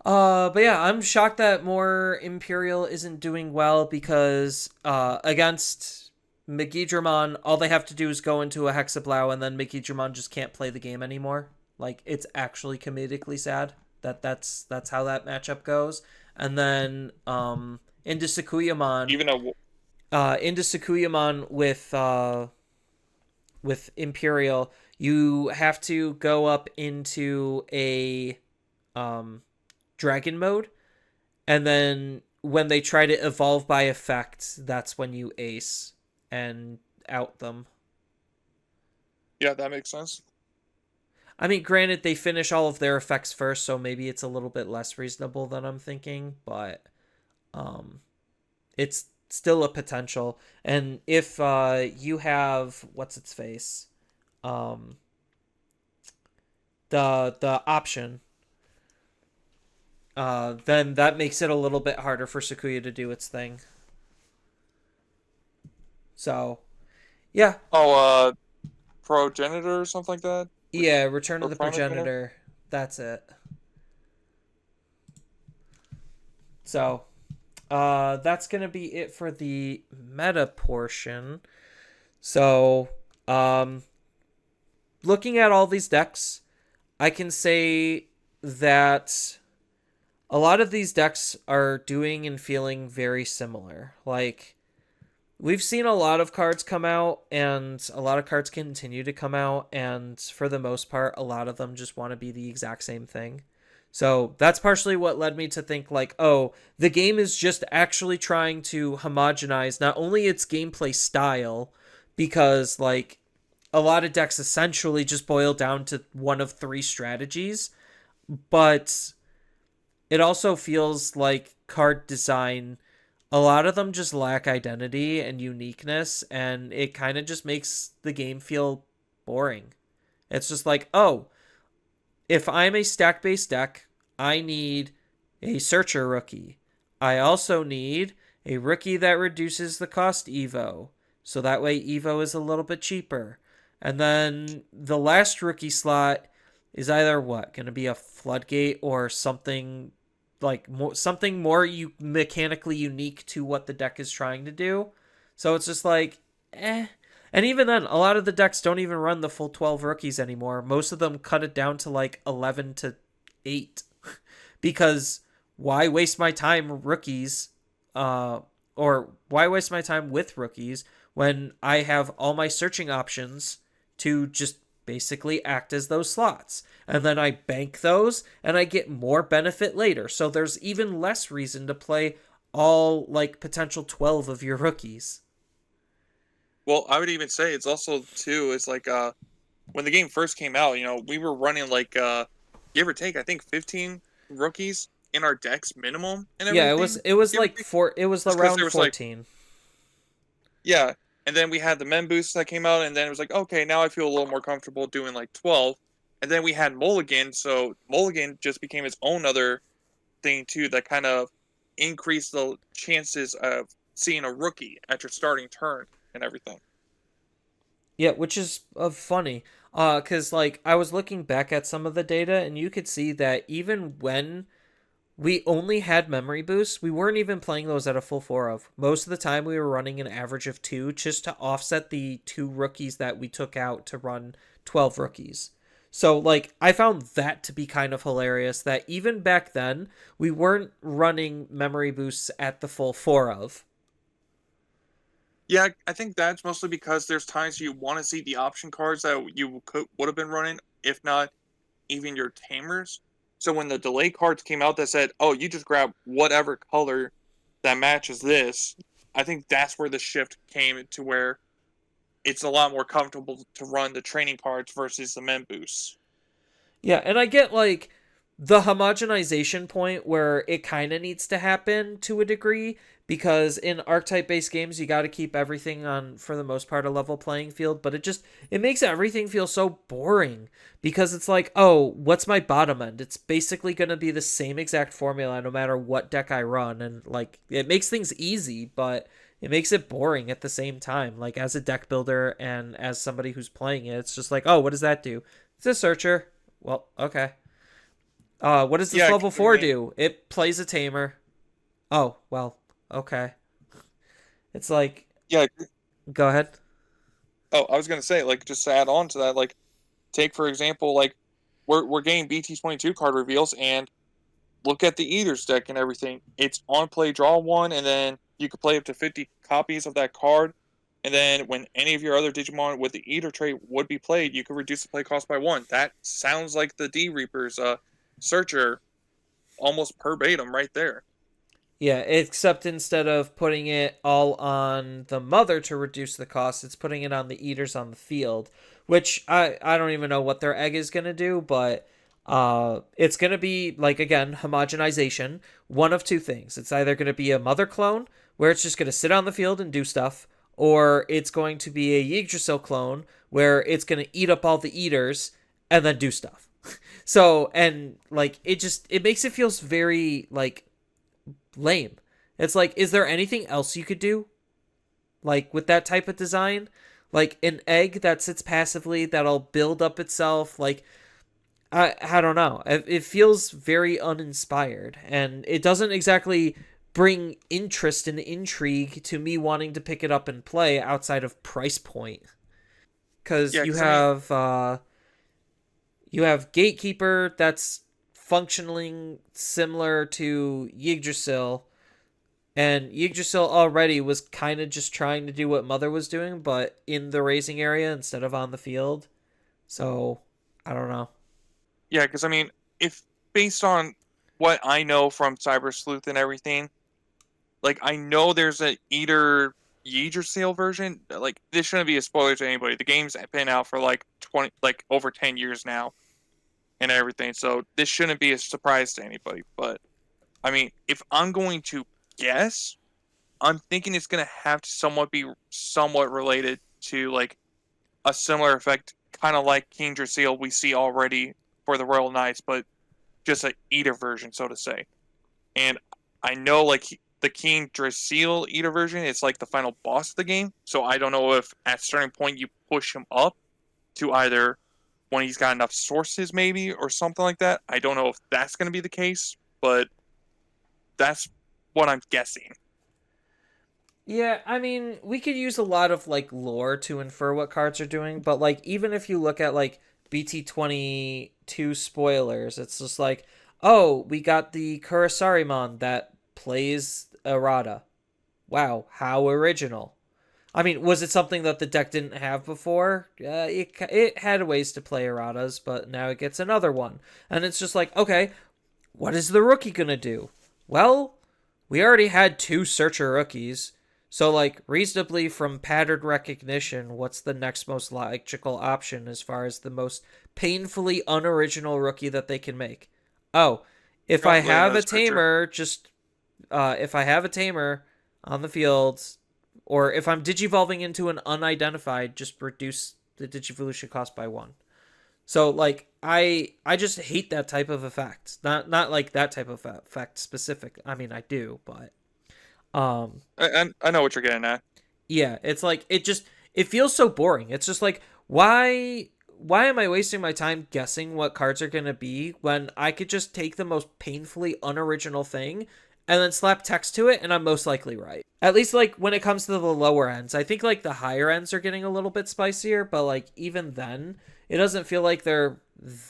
But yeah, I'm shocked that more Imperial isn't doing well because against Megidramon, all they have to do is go into a Hexablow and then Megidramon just can't play the game anymore. Like it's actually comedically sad that that's how that matchup goes. And then into Sakuyamon, Even a into Sakuyamon with Imperial, you have to go up into a um dragon mode, and then when they try to evolve by effect, that's when you ace and out them. yeah, that makes sense. I mean, granted, they finish all of their effects first, so maybe it's a little bit less reasonable than I'm thinking, but um, it's still a potential. And if you have what's its face, um, the option, then that makes it a little bit harder for Sakuya to do its thing. So yeah, Oh, Progenitor or something like that, yeah, Return of or the Primogenitor. Progenitor. That's it. So, that's gonna be it for the meta portion. So, um, looking at all these decks, I can say that a lot of these decks are doing and feeling very similar. Like, we've seen a lot of cards come out, and a lot of cards continue to come out, and for the most part, a lot of them just want to be the exact same thing. So that's partially what led me to think, like, oh, the game is just actually trying to homogenize not only its gameplay style, because, like, a lot of decks essentially just boil down to one of three strategies, but it also feels like card design a lot of them just lack identity and uniqueness, and it kind of just makes the game feel boring. It's just like, oh, if I'm a stack based deck, I need a searcher rookie. I also need a rookie that reduces the cost Evo. So that way Evo is a little bit cheaper. And then the last rookie slot is either what? Going to be a floodgate or something like something more mechanically unique to what the deck is trying to do. So it's just like, eh. And even then, a lot of the decks don't even run the full 12 rookies anymore. Most of them cut it down to like 11 to 8 because why waste my time rookies or why waste my time with rookies when I have all my searching options to just basically act as those slots. And then I bank those and I get more benefit later. So there's even less reason to play all like potential 12 of your rookies. Well, I would even say it's also too. It's like when the game first came out, we were running like give or take, I think 15 rookies in our decks minimum and Yeah, it was everything. it was Give or like take, four it was just because there around was like 14. yeah, and then we had the mem boost that came out, and then it was like okay, now I feel a little more comfortable doing like 12, and then we had Mulligan, so Mulligan just became its own other thing too that kind of increased the chances of seeing a rookie at your starting turn and everything. Yeah, which is funny. Cuz like I was looking back at some of the data and you could see that even when we only had memory boosts, we weren't even playing those at a full 4 of. Most of the time we were running an average of 2 just to offset the 2 rookies that we took out to run 12 rookies. So like I found that to be kind of hilarious that even back then we weren't running memory boosts at the full 4 of. Yeah, I think that's mostly because there's times you want to see the option cards that you would have been running, if not even your tamers. So when the delay cards came out that said, "Oh, you just grab whatever color that matches this," I think that's where the shift came to where it's a lot more comfortable to run the training cards versus the mem boosts. Yeah, and I get like the homogenization point where it kind of needs to happen to a degree because in archetype based games you got to keep everything on for the most part a level playing field, but it makes everything feel so boring because it's like, "Oh, what's my bottom end?" It's basically going to be the same exact formula no matter what deck I run, and like it makes things easy, but it makes it boring at the same time. Like as a deck builder and as somebody who's playing it, it's just like, "Oh, what does that do?" It's a searcher. Well, okay. What does this Yeah, level 'cause I 4 mean, do? It plays a tamer. Oh, well, okay. It's like, yeah. go ahead. Oh, I was gonna say, like, just to add on to that, like, take for example, like, we're getting BT22 card reveals, and look at the Eaters deck and everything. It's on play, draw one, and then you could play up to 50 copies of that card. And then when any of your other Digimon with the Eater trait would be played, you could reduce the play cost by one. That sounds like the D Reaper's Searcher almost verbatim right there. Yeah, except instead of putting it all on the mother to reduce the cost, it's putting it on the eaters on the field, which I don't even know what their egg is going to do, but it's going to be like again, homogenization, one of two things. It's either going to be a mother clone where it's just going to sit on the field and do stuff, or it's going to be a Yggdrasil clone where it's going to eat up all the eaters and then do stuff. So, and like it makes it feels very like lame. It's like, is there anything else you could do? Like with that type of design? Like an egg that sits passively that'll build up itself. Like, I don't know. It feels very uninspired. And it doesn't exactly bring interest and intrigue to me wanting to pick it up and play outside of price point. Because Yeah, because I mean, you have Gatekeeper that's functioning similar to Yggdrasil, and Yggdrasil already was kind of just trying to do what Mother was doing, but in the racing area instead of on the field. So, I don't know. yeah, because I mean, if based on what I know from Cyber Sleuth and everything, like I know there's a Eater Yeager sale version. Like this shouldn't be a spoiler to anybody. The game's been out for like 20, like over 10 years now, and everything. So this shouldn't be a surprise to anybody. But I mean, if I'm going to guess, I'm thinking it's gonna have to somewhat be somewhat related to like a similar effect, kind of like King Drasil we see already for the Royal Knights, but just a Eater version, so to say. And I know like the King Drasil Eater version is like the final boss of the game, so I don't know if at a certain point you push him up to either when he's got enough sources maybe or something like that. I don't know if that's going to be the case, but that's what I'm guessing. Yeah, I mean, we could use a lot of like lore to infer what cards are doing, but like even if you look at like BT22 spoilers, it's just like, oh, we got the Kurisarimon that plays errata. Wow, how original. I mean, was it something that the deck didn't have before? It had ways to play erratas, but now it gets another one. And it's just like, okay, what is the rookie gonna do? Well, we already had two searcher rookies. So, like, reasonably from pattern recognition, what's the next most logical option as far as the most painfully unoriginal rookie that they can make? Oh, if I Probably have another a searcher. tamer, if I have a tamer on the field, or if I'm digivolving into an unidentified, just reduce the digivolution cost by one. So like I just hate that type of effect. Not like that type of effect specific. I mean I do, but um I know what you're getting at. yeah, it's like it feels so boring. It's just like why am I wasting my time guessing what cards are going to be when I could just take the most painfully unoriginal thing and then slap text to it and I'm most likely right. At least like when it comes to the lower ends. I think like the higher ends are getting a little bit spicier, but like even then it doesn't feel like they're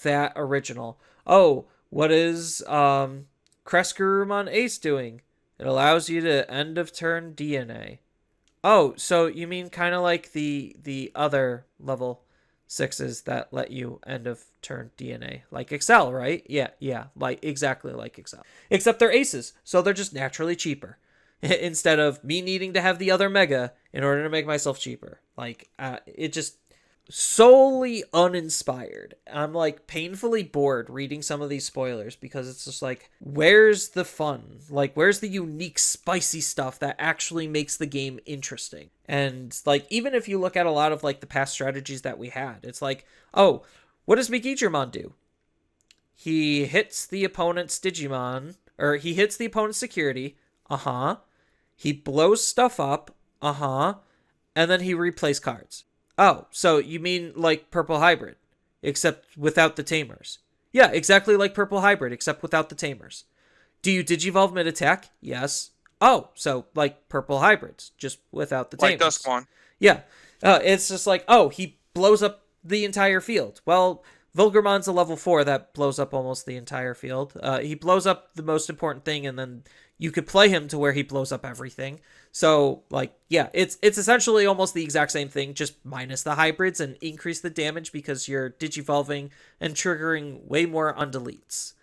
that original. Oh, what is Kreskurumon Ace doing? It allows you to end of turn DNA. Oh, so you mean kind of like the other level sixes that let you end of turn DNA, like Excel, right? Yeah, yeah, like exactly like Excel. Except they're aces, so they're just naturally cheaper. Instead of me needing to have the other mega in order to make myself cheaper. Like it just solely uninspired. I'm like painfully bored reading some of these spoilers because it's just like, where's the fun? Like, where's the unique, spicy stuff that actually makes the game interesting? And like, even if you look at a lot of like the past strategies that we had, it's like, oh, what does Mikijimon do? He hits the opponent's Digimon, or he hits the opponent's security. Uh huh. He blows stuff up. Uh huh. And then he replays cards. Oh, so you mean like Purple Hybrid, except without the tamers? Yeah, exactly like Purple Hybrid, except without the tamers. Do you Digivolve mid attack? Yes. Oh, so like Purple Hybrids, just without the Like tamers. Duskmon. Yeah. It's just like, oh, he blows up the entire field. Well, Vulgarmon's a level 4 that blows up almost the entire field. He blows up the most important thing, and then you could play him to where he blows up everything. So, like, yeah, it's essentially almost the exact same thing, just minus the hybrids and increase the damage because you're digivolving and triggering way more on deletes.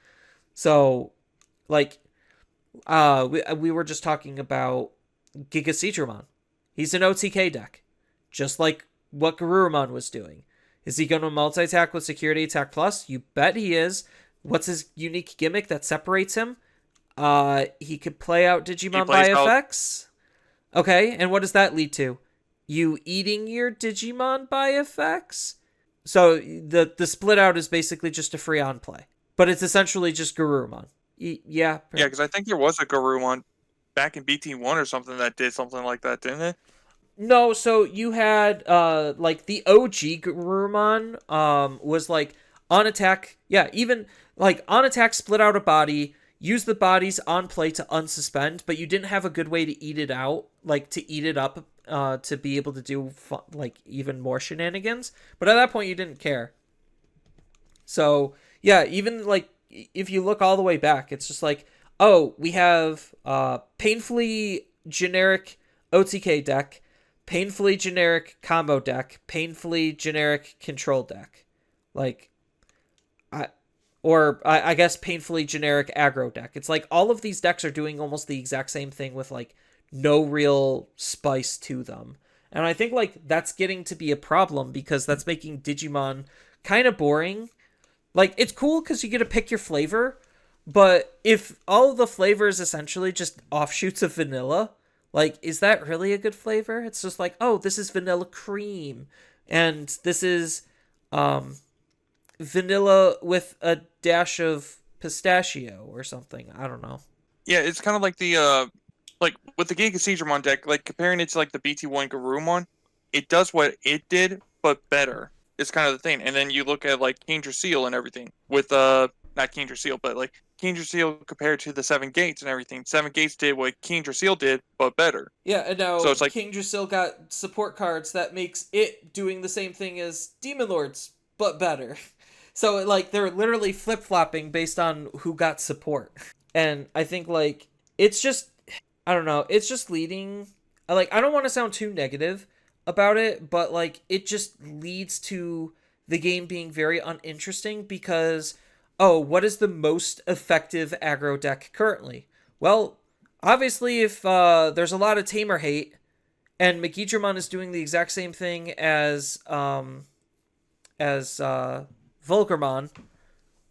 So, like, we were just talking about Giga Seedramon. He's an OTK deck, just like what Garurumon was doing. Is he going to multi attack with Security Attack Plus? You bet he is. What's his unique gimmick that separates him? He could play out He Digimon by plays out. effects. Okay, and what does that lead to? You eating your Digimon by effects? So the split out is basically just a free on play, but it's essentially just Garurumon. Yeah. Yeah, because I think there was a Guru one back in BT1 or something that did something like that, didn't it? No, so you had like the OG Garurumon was like on attack, yeah, even like on attack split out a body, use the bodies on play to unsuspend, but you didn't have a good way to eat it out, like to eat it up to be able to do like even more shenanigans. But at that point you didn't care. So, yeah, even like if you look all the way back, it's just like, oh, we have painfully generic OTK deck, painfully generic combo deck, painfully generic control deck. Like I I guess painfully generic aggro deck. It's like all of these decks are doing almost the exact same thing with like no real spice to them. And I think like that's getting to be a problem because that's making Digimon kind of boring. Like it's cool because you get to pick your flavor, but if all of the flavor is essentially just offshoots of vanilla, Like, is that really a good flavor? It's just like, oh, this is vanilla cream, and this is um, vanilla with a dash of pistachio or something. I don't know. Yeah, it's kind of like the like with the Giga Seedramon deck, like comparing it to like the BT1 Garurumon, it does what it did, but better. It's kind of the thing. And then you look at like Kingdra Seal and everything with not Kingdra Seal, but like Kingdra Seal compared to the Seven Gates and everything. Seven Gates did what Kingdra Seal did, but better. Yeah, and So now it's like, King Drasil got support cards that makes it doing the same thing as Demon Lords, but better. So like they're literally flip flopping based on who got support. And I think like it's just I don't know, it's just leading like I don't want to sound too negative about it, but like it just leads to the game being very uninteresting because oh, what is the most effective aggro deck currently? Well, obviously if there's a lot of tamer hate and Megidramon is doing the exact same thing as Volcarmon,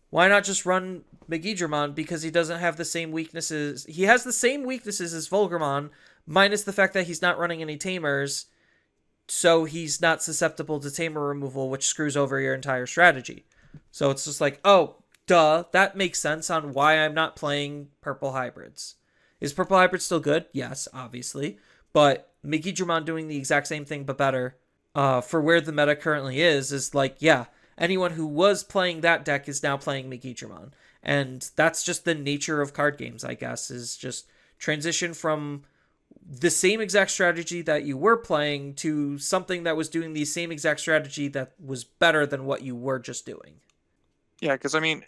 why not just run Megidramon because he doesn't have the same weaknesses. He has the same weaknesses as Volcarmon, minus the fact that he's not running any tamers, so he's not susceptible to tamer removal, which screws over your entire strategy. So it's just like, oh, duh, that makes sense on why I'm not playing purple hybrids. Is purple hybrid still good? Yes, obviously. But Megidramon doing the exact same thing but better for where the meta currently is like, yeah, anyone who was playing that deck is now playing Megidramon. And that's just the nature of card games, I guess, is just transition from the same exact strategy that you were playing to something that was doing the same exact strategy that was better than what you were just doing. yeah, because I mean,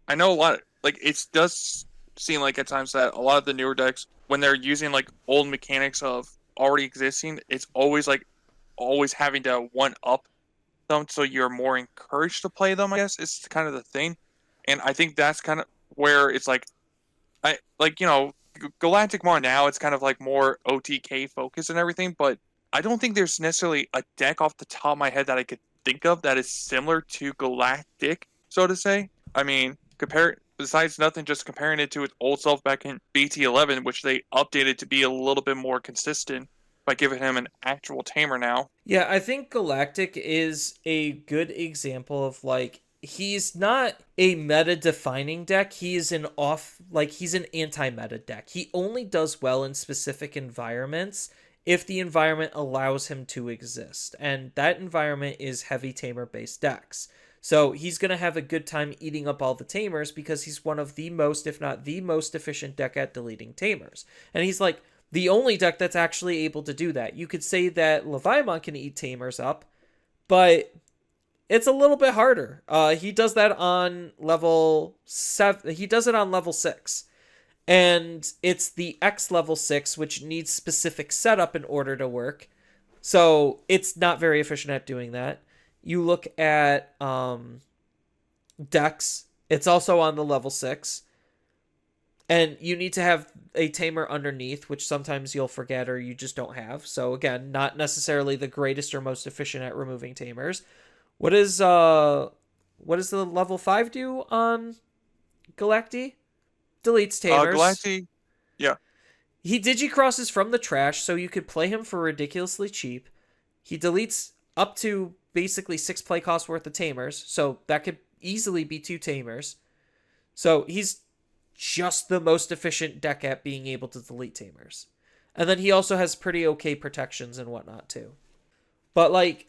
I know a lot. Like it does seem like at times that a lot of the newer decks, when they're using like old mechanics of already existing, it's always like always having to one up them, so you're more encouraged to play them. I guess is kind of the thing, and I think that's kind of where it's like I like Galactic more now. It's kind of like more OTK focus and everything, but I don't think there's necessarily a deck off the top of my head that I could think of that is similar to Galactic, so to say. I mean, compare besides nothing, just comparing it to its old self back in BT11, which they updated to be a little bit more consistent by giving him an actual tamer now. Yeah, I think Galactic is a good example of like he's not a meta defining deck. He's he's an anti-meta deck. He only does well in specific environments if the environment allows him to exist. And that environment is heavy tamer based decks. So he's going to have a good time eating up all the tamers because he's one of the most, if not the most efficient deck at deleting tamers. And he's like the only deck that's actually able to do that. You could say that Leviamon can eat tamers up, but it's a little bit harder. He does that on level 7. He does it on level 6. And it's the X level 6, which needs specific setup in order to work. So it's not very efficient at doing that. You look at Dex, it's also on the level 6. And you need to have a tamer underneath, which sometimes you'll forget or you just don't have. So again, not necessarily the greatest or most efficient at removing tamers. What does the level 5 do on Galacti? Deletes tamers. Galactic, yeah. He digicrosses from the trash, so you could play him for ridiculously cheap. He deletes up to basically 6 play costs worth of tamers, so that could easily be 2 tamers. So he's just the most efficient deck at being able to delete tamers. And then he also has pretty okay protections and whatnot too. But like,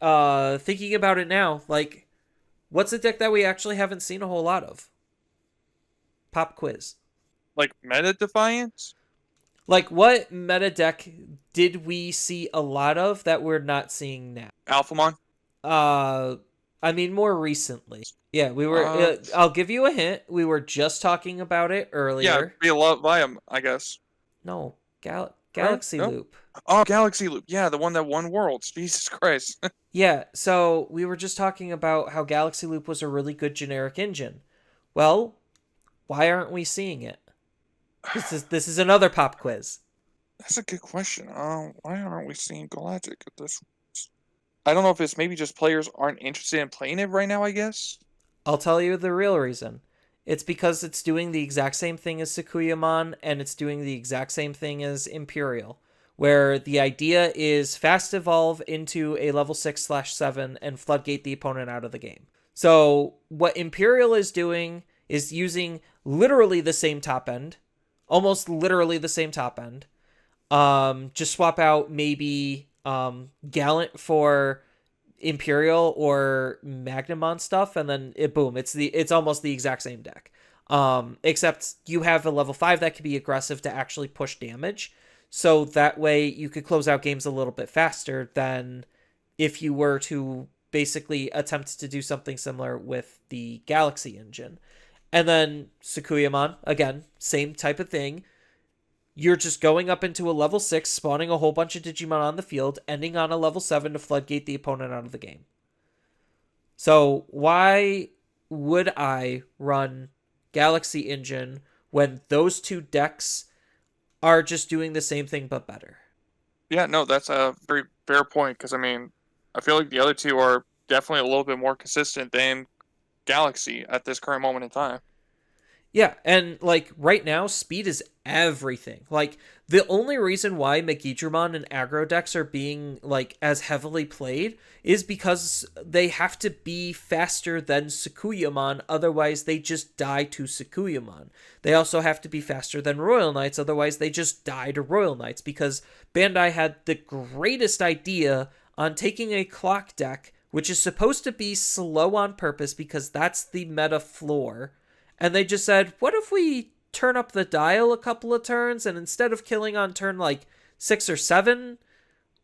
thinking about it now, like, what's a deck that we actually haven't seen a whole lot of? Pop quiz. Like Meta Defiance? Like, what meta deck did we see a lot of that we're not seeing now? Alphamon? I mean, more recently. Yeah, we were. I'll give you a hint. We were just talking about it Yeah, earlier. be a lot by him, I guess. No, Galaxy No? Loop. Oh, Galaxy Loop. Yeah, the one that won Worlds. Jesus Christ. Yeah, so we were just talking about how Galaxy Loop was a really good generic engine. Well, why aren't we seeing it? This is another pop quiz. That's a good question. Why aren't we seeing Galactic at this? I don't know if it's maybe just players aren't interested in playing it right now, I guess. I'll tell you the real reason. It's because it's doing the exact same thing as Sakuyamon, and it's doing the exact same thing as Imperial, where the idea is fast evolve into a level 6/7 and floodgate the opponent out of the game. So what Imperial is doing is using literally the same top end, almost literally the same top end. Just swap out maybe Gallant for Imperial or Magnamon stuff, and then boom, it's almost the exact same deck. Except you have a level 5 that can be aggressive to actually push damage. So that way you could close out games a little bit faster than if you were to basically attempt to do something similar with the Galaxy engine. And then Sakuyamon, again, same type of thing. You're just going up into a level 6, spawning a whole bunch of Digimon on the field, ending on a level 7 to floodgate the opponent out of the game. So why would I run Galaxy Engine when those two decks are just doing the same thing but better? Yeah, no, that's a very fair point because I mean, I feel like the other two are definitely a little bit more consistent than Galaxy at this current moment in time. Yeah, and like right now, speed is everything. Like the only reason why Megidramon and aggro decks are being like as heavily played is because they have to be faster than Sakuyamon, otherwise they just die to Sakuyamon. They also have to be faster than Royal Knights, otherwise they just die to Royal Knights, because Bandai had the greatest idea on taking a clock deck, which is supposed to be slow on purpose because that's the meta floor, and they just said, what if we turn up the dial a couple of turns, and instead of killing on turn like 6 or 7,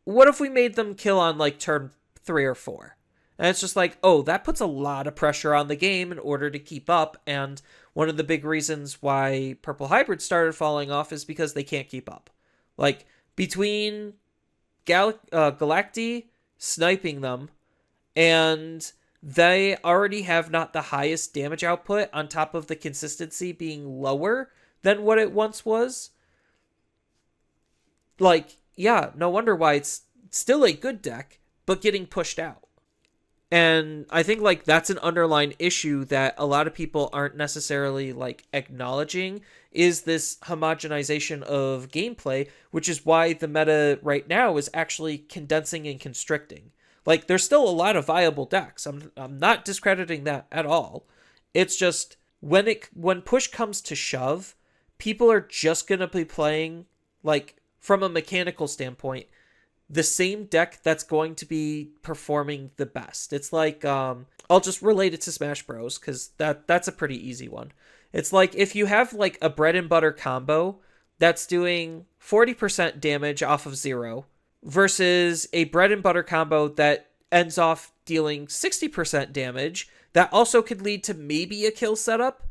what if we made them kill on like turn 3 or 4? And it's just like, oh, that puts a lot of pressure on the game in order to keep up. And one of the big reasons why Purple Hybrid started falling off is because they can't keep up. Like, between Galacti sniping them, and they already have not the highest damage output on top of the consistency being lower than what it once was. Like, yeah, no wonder why it's still a good deck, but getting pushed out. And I think like that's an underlying issue that a lot of people aren't necessarily like acknowledging, is this homogenization of gameplay, which is why the meta right now is actually condensing and constricting. Like there's still a lot of viable decks. I'm not discrediting that at all. It's just when push comes to shove, people are just going to be playing, like from a mechanical standpoint, the same deck that's going to be performing the best. It's like I'll just relate it to Smash Bros cuz that's a pretty easy one. It's like if you have like a bread and butter combo that's doing 40% damage off of 0 versus a bread and butter combo that ends off dealing 60% damage that also could lead to maybe a kill setup.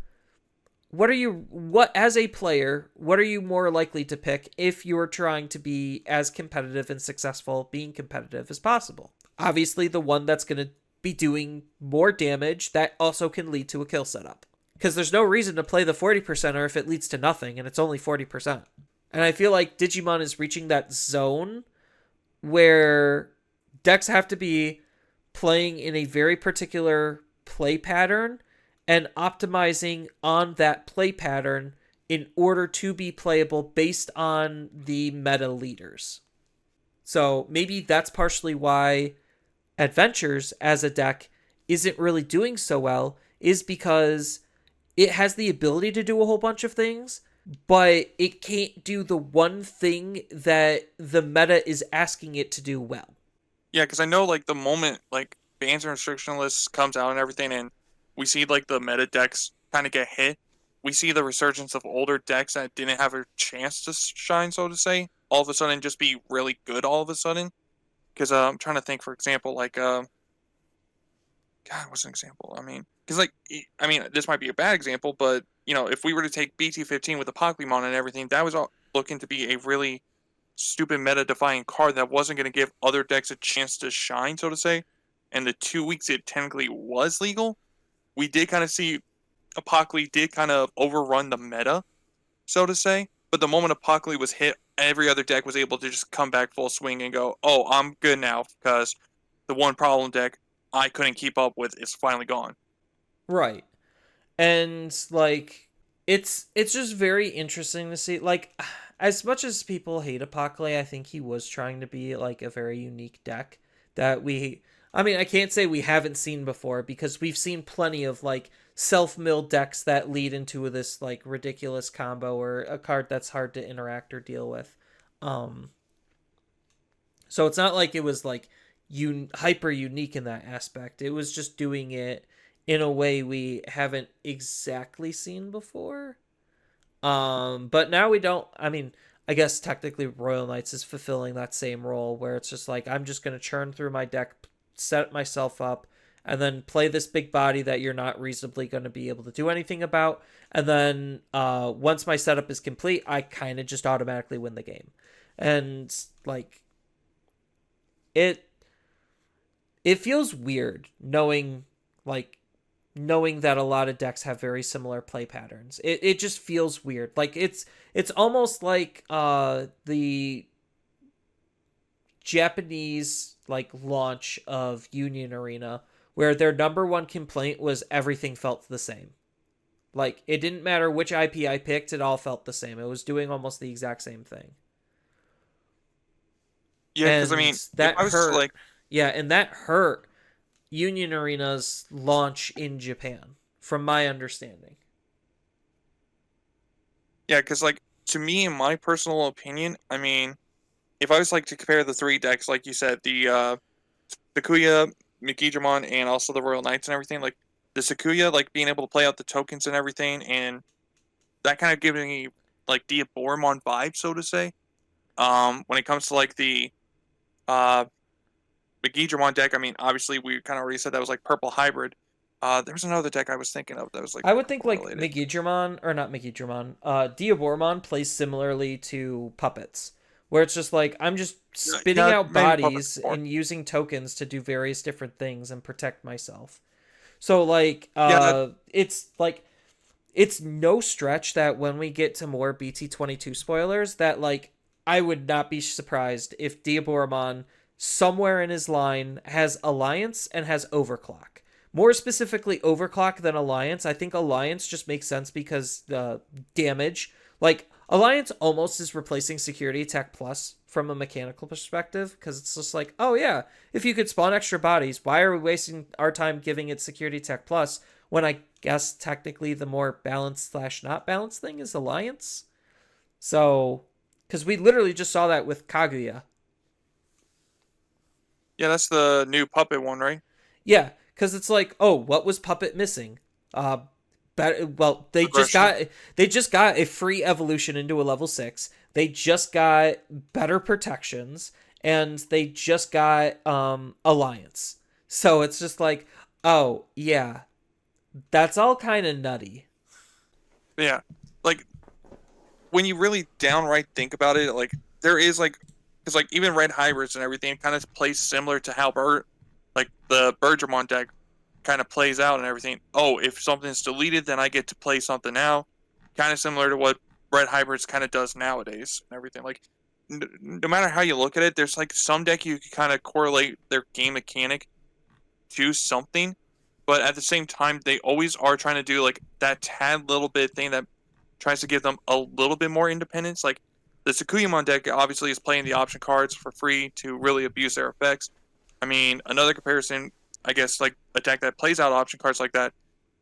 What as a player, what are you more likely to pick if you're trying to be as competitive and successful being competitive as possible? Obviously the one that's going to be doing more damage that also can lead to a kill setup, because there's no reason to play the 40%er if it leads to nothing and it's only 40%. And I feel like Digimon is reaching that zone where decks have to be playing in a very particular play pattern and optimizing on that play pattern in order to be playable based on the meta leaders. So maybe that's partially why Adventures as a deck isn't really doing so well, is because it has the ability to do a whole bunch of things, but it can't do the one thing that the meta is asking it to do well. Yeah, because I know like the moment like bans and restriction lists comes out and everything, and we see like the meta decks kind of get hit. We see the resurgence of older decks that didn't have a chance to shine, so to say, all of a sudden just be really good all of a sudden. Because I'm trying to think, for example, like God, what's an example? I mean, because like I mean, this might be a bad example, but you know, if we were to take BT15 with the Pokemon and everything, that was all looking to be a really stupid meta defying card that wasn't going to give other decks a chance to shine, so to say. And the 2 weeks it technically was legal, we did kind of see Apocalypse did kind of overrun the meta, so to say. But the moment Apocalypse was hit, every other deck was able to just come back full swing and go, oh, I'm good now because the one problem deck I couldn't keep up with is finally gone. Right. And like it's just very interesting to see, like as much as people hate Apocalypse, I think he was trying to be like a very unique deck that we. I mean, I can't say we haven't seen before because we've seen plenty of like self-milled decks that lead into this like ridiculous combo or a card that's hard to interact or deal with. Um, so it's not like it was like hyper unique in that aspect. It was just doing it in a way we haven't exactly seen before. But now we don't. I mean, I guess technically Royal Knights is fulfilling that same role where it's just like I'm just gonna churn through my deck, set myself up, and then play this big body that you're not reasonably going to be able to do anything about. And then once my setup is complete, I kind of just automatically win the game. And like it it feels weird knowing that a lot of decks have very similar play patterns. It just feels weird. Like it's almost like the Japanese like launch of Union Arena where their number one complaint was everything felt the same. Like it didn't matter which IP I picked, it all felt the same. It was doing almost the exact same thing. Yeah, because I And mean, if that I was hurt. like, Yeah, and that hurt Union Arena's launch in Japan, from my understanding. yeah, because like to me, in my personal opinion, I mean, if I was like to compare the three decks, like you said, the Sakuya, Mikidramon, and also the Royal Knights and everything, like the Sakuya, like being able to play out the tokens and everything, and that kind of giving me like Diaboromon vibe, so to say. When it comes to like the uh Mikidramon deck, I mean, obviously we kind of already said that was like purple hybrid. There was another deck I was thinking of that was like I would think purple like related. Megidramon, or not Megidramon, Diaboromon plays similarly to puppets, where it's just like I'm just spitting Yeah, out maybe puppets bodies more. and using tokens to do various different things and protect myself. So like Yeah, that it's like it's no stretch that when we get to more BT22 spoilers that like I would not be surprised if Diaboromon somewhere in his line has Alliance and has Overclock. More specifically Overclock than Alliance. I think Alliance just makes sense because the damage like Alliance almost is replacing Security Attack Plus from a mechanical perspective because it's just like, oh yeah, if you could spawn extra bodies, why are we wasting our time giving it Security Attack Plus when I guess technically the more balanced slash not balanced thing is Alliance? So, because we literally just saw that with Kaguya. yeah, that's the new puppet one, right? Yeah, because it's like, oh, what was Puppet missing? Uh, well, Aggression. they just got a free evolution into a level 6. They just got better protections, and they just got Alliance. So it's just like, oh yeah, that's all kind of nutty. Yeah, like when you really downright think about it, like there is like, because like even red hybrids and everything kind of plays similar to how like the Bergermon deck kind of plays out and everything. Oh, if something's deleted, then I get to play something now. Kind of similar to what red hybrids kind of does nowadays and everything. Like no matter how you look at it, there's like some deck you can kind of correlate their game mechanic to something, but at the same time, they always are trying to do like that tad little bit thing that tries to give them a little bit more independence. Like the Sakuyamon deck obviously is playing the option cards for free to really abuse their effects. I mean, another comparison, I guess, like a deck that plays out option cards like that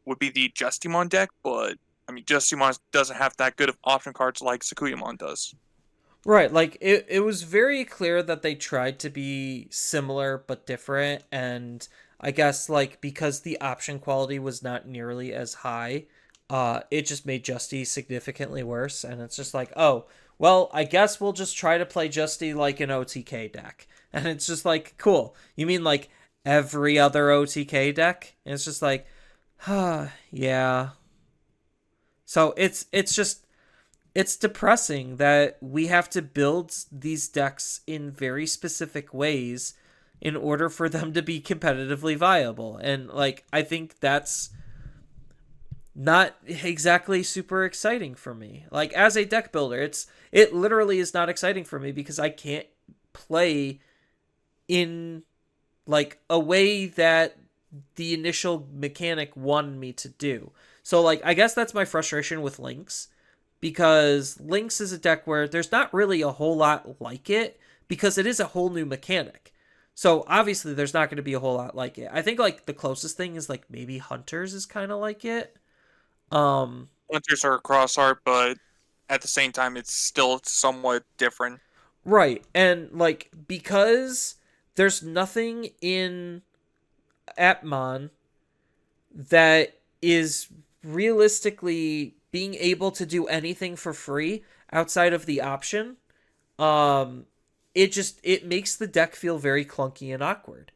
would be the Justimon deck, but I mean, Justimon doesn't have that good of option cards like Sakuyamon does. Right, like it was very clear that they tried to be similar but different, and I guess like because the option quality was not nearly as high, it just made Justy significantly worse, and it's just like, oh, well, I guess we'll just try to play Justy like an OTK deck. And it's just like, cool. You mean like every other OTK deck? And it's just like, yeah. So it's just it's depressing that we have to build these decks in very specific ways in order for them to be competitively viable. And like I think that's not exactly super exciting for me. Like as a deck builder, it literally is not exciting for me because I can't play in like a way that the initial mechanic wanted me to do. So like I guess that's my frustration with links because Lynx is a deck where there's not really a whole lot like it because it is a whole new mechanic. So obviously there's not going to be a whole lot like it. I think like the closest thing is like maybe Hunters is kind of like it. Um Hunters are cross art, but at the same time, it's still somewhat different. right. And like because there's nothing in Atmon that is realistically being able to do anything for free outside of the option, um it makes the deck feel very clunky and awkward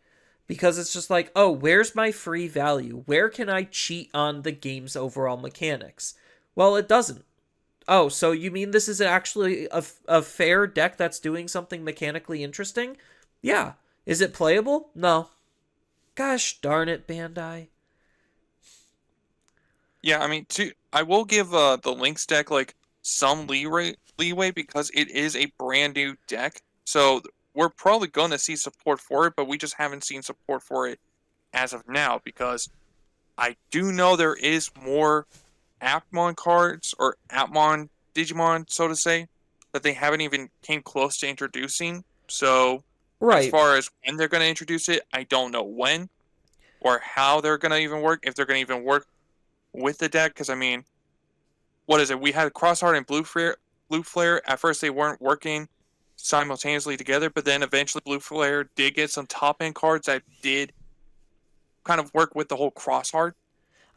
because it's just like, oh, where's my free value? Where can I cheat on the game's overall mechanics? Well, it doesn't. Oh, so you mean this is actually a fair deck that's doing something mechanically interesting? Yeah. Is it playable? No. Gosh darn it, Bandai. Yeah, I mean, I will give the Lynx deck like some leeway because it is a brand new deck. So we're probably going to see support for it, but we just haven't seen support for it as of now because I do know there is more Appmon cards or Appmon Digimon, so to say, that they haven't even came close to introducing. So as Right. far as when they're going to introduce it, I don't know when or how they're going to even work, if they're going to even work with the deck. Because I mean, what is it? We had Crossheart and Blue Flare. Blue Flare. At first, they weren't working simultaneously together, but then eventually Blue Flare did get some top end cards that did kind of work with the whole Crossheart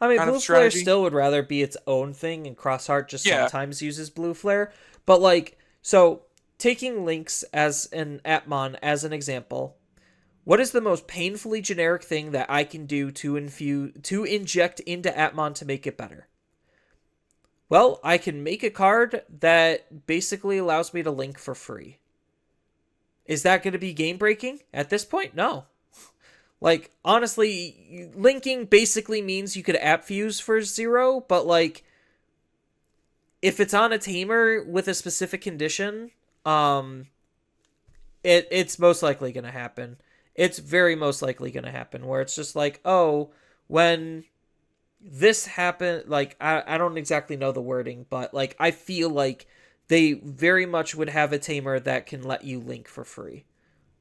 I mean, kind of Blue Flare strategy. still would rather be its own thing, and Crossheart just Yeah, sometimes uses Blue Flare. But, like, so taking Lynx as an Atmon as an example, what is the most painfully generic thing that I can do to inject into Atmon to make it better? Well, I can make a card that basically allows me to link for free. Is that going to be game breaking? At this point, no. Like, honestly, linking basically means you could app fuse for 0, but like if it's on a tamer with a specific condition, um it's most likely going to happen. It's very most likely going to happen where it's just like, oh, when this happened, like I don't exactly know the wording, but like I feel like they very much would have a tamer that can let you link for free.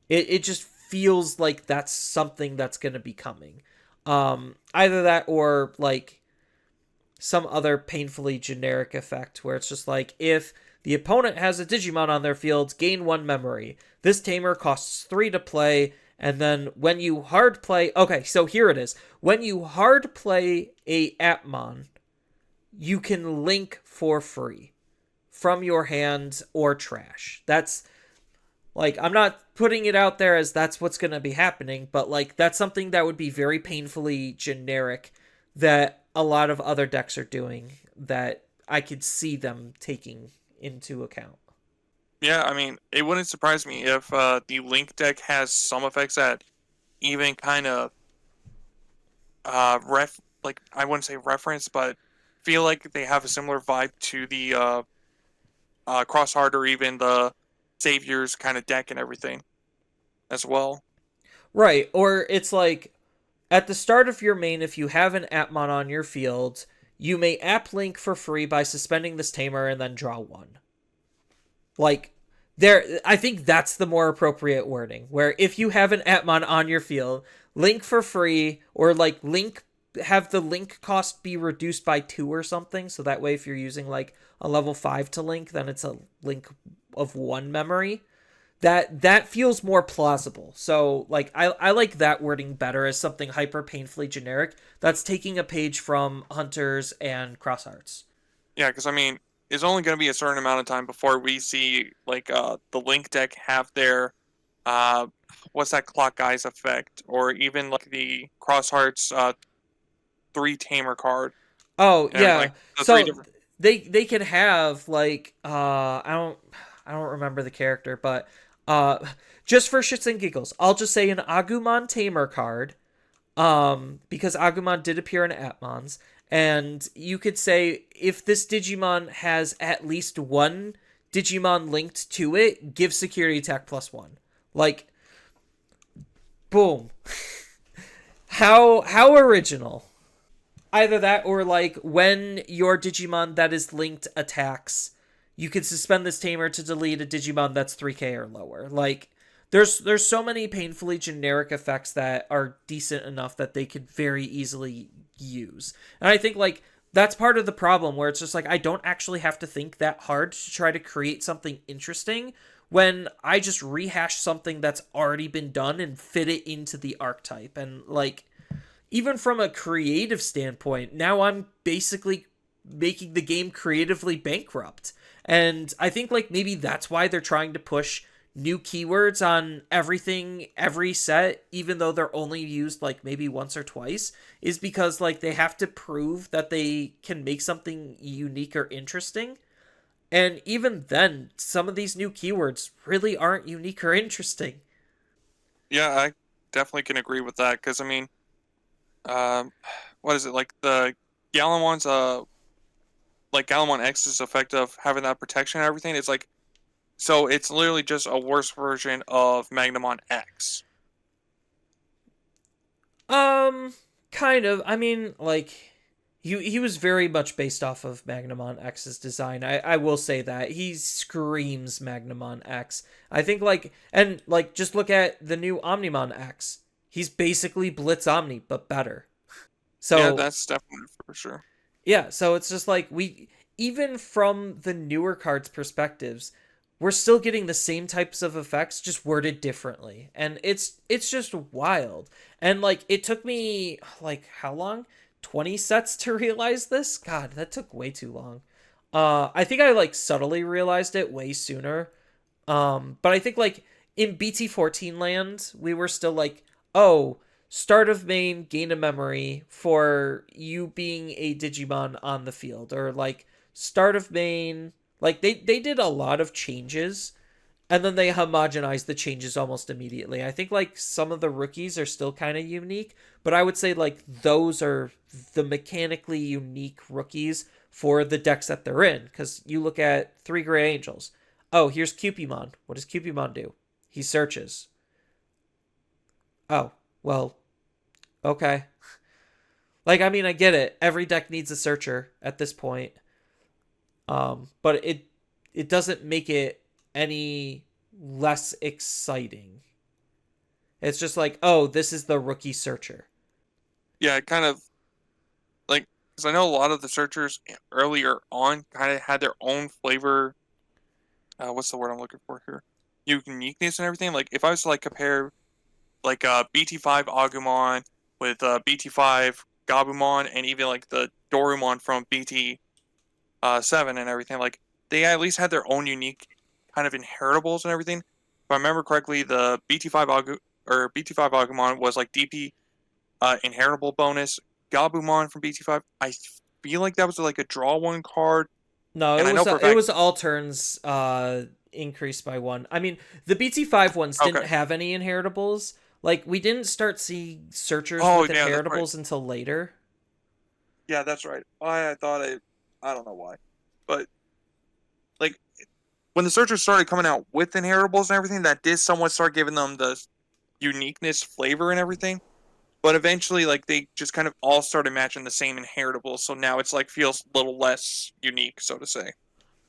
It just feels like that's something that's going to be coming. Either that or like some other painfully generic effect where it's just like, if the opponent has a Digimon on their field, gain 1 memory. This tamer costs 3 to play, and then when you hard play, okay, so here it is. When you hard play a Atmon, you can link for free from your hand or trash. That's like, I'm not putting it out there as that's what's going to be happening, but like that's something that would be very painfully generic that a lot of other decks are doing that I could see them taking into account. yeah. I mean, it wouldn't surprise me if the Link deck has some effects that even kind of like I wouldn't say reference, but feel like they have a similar vibe to the Crossheart or even the Saviors kind of deck and everything as well. Right, or it's like at the start of your main, if you have an Atmon on your field, you may app link for free by suspending this tamer and then draw 1. Like, there, I think that's the more appropriate wording. Where if you have an Atmon on your field, link for free, or like link, have the link cost be reduced by 2 or something. So that way, if you're using like a level 5 to link, then it's a link of 1 memory. That feels more plausible. So like I like that wording better as something hyper painfully generic that's taking a page from Hunters and Crosshearts. Yeah, because I mean, it's only going to be a certain amount of time before we see like the Link deck have their uh what's that Clock Guys effect, or even like the Crosshearts 3 tamer card Oh and everything. yeah. Like the three So different. they can have like I don't remember the character, but uh just for shits and giggles, I'll just say an Agumon Tamer card. Because Agumon did appear in Atmons, and you could say if this Digimon has at least one Digimon linked to it, give security attack +1. Like, boom. How original. Either that or like when your Digimon that is linked attacks, you can suspend this tamer to delete a Digimon that's 3K or lower. Like there's so many painfully generic effects that are decent enough that they could very easily use. And I think like that's part of the problem where it's just like I don't actually have to think that hard to try to create something interesting when I just rehash something that's already been done and fit it into the archetype. And like even from a creative standpoint, now I'm basically making the game creatively bankrupt. And I think like maybe that's why they're trying to push new keywords on everything every set even though they're only used like maybe once or twice is because like they have to prove that they can make something unique or interesting. And even then some of these new keywords really aren't unique or interesting. Yeah, I definitely can agree with that because I mean, um, what is it like the Gallon ones? Like Gallon X's effect of having that protection and everything. It's like so it's literally just a worse version of Magnamon X. Um, kind of. I mean, like he was very much based off of Magnamon X's design. I will say that. He screams Magnamon X. I think like and like just look at the new Omnimon X. He's basically Blitz Omni but better. Yeah, So, that's definitely for sure. yeah, so it's just like we even from the newer cards perspectives, we're still getting the same types of effects just worded differently. And it's just wild. And like it took me like how long? 20 sets to realize this? God, that took way too long. I think I like subtly realized it way sooner. But I think like in BT14 land, we were still like, oh, start of main, gain a memory for you being a Digimon on the field, or like start of main. Like they did a lot of changes, and then they homogenized the changes almost immediately. I think like some of the rookies are still kind of unique, but I would say like those are the mechanically unique rookies for the decks that they're in. Because you look at Three Gray Angels. Oh, here's Cupimon. What does Cupimon do? He searches. Oh, well, okay. Like I mean, I get it. Every deck needs a searcher at this point. But it doesn't make it any less exciting. It's just like, oh, this is the rookie searcher. Yeah, it kind of like because I know a lot of the searchers earlier on kind of had their own flavor. What's the word I'm looking for here? Uniqueness and everything. Like if I was to like compare like BT5 Agumon with BT5 Gabumon and even like the Dorumon from BT 7 and everything, like they at least had their own unique kind of inheritables and everything. If I remember correctly, the BT5 Agumon was like DP inheritable bonus. Gabumon from BT5, I feel like that was like a draw one card, No, and I know for a it fact. was all turns increased by one. I mean, the BT5 ones didn't Okay. have any inheritables. Like we didn't start seeing searchers Oh with yeah, that's right. inheritables until later. Yeah, that's right. I thought I don't know why, but like when the searchers started coming out with inheritables and everything, that did somewhat start giving them the uniqueness, flavor, and everything. But eventually, like they just kind of all started matching the same inheritables, so now it's like feels a little less unique, so to say.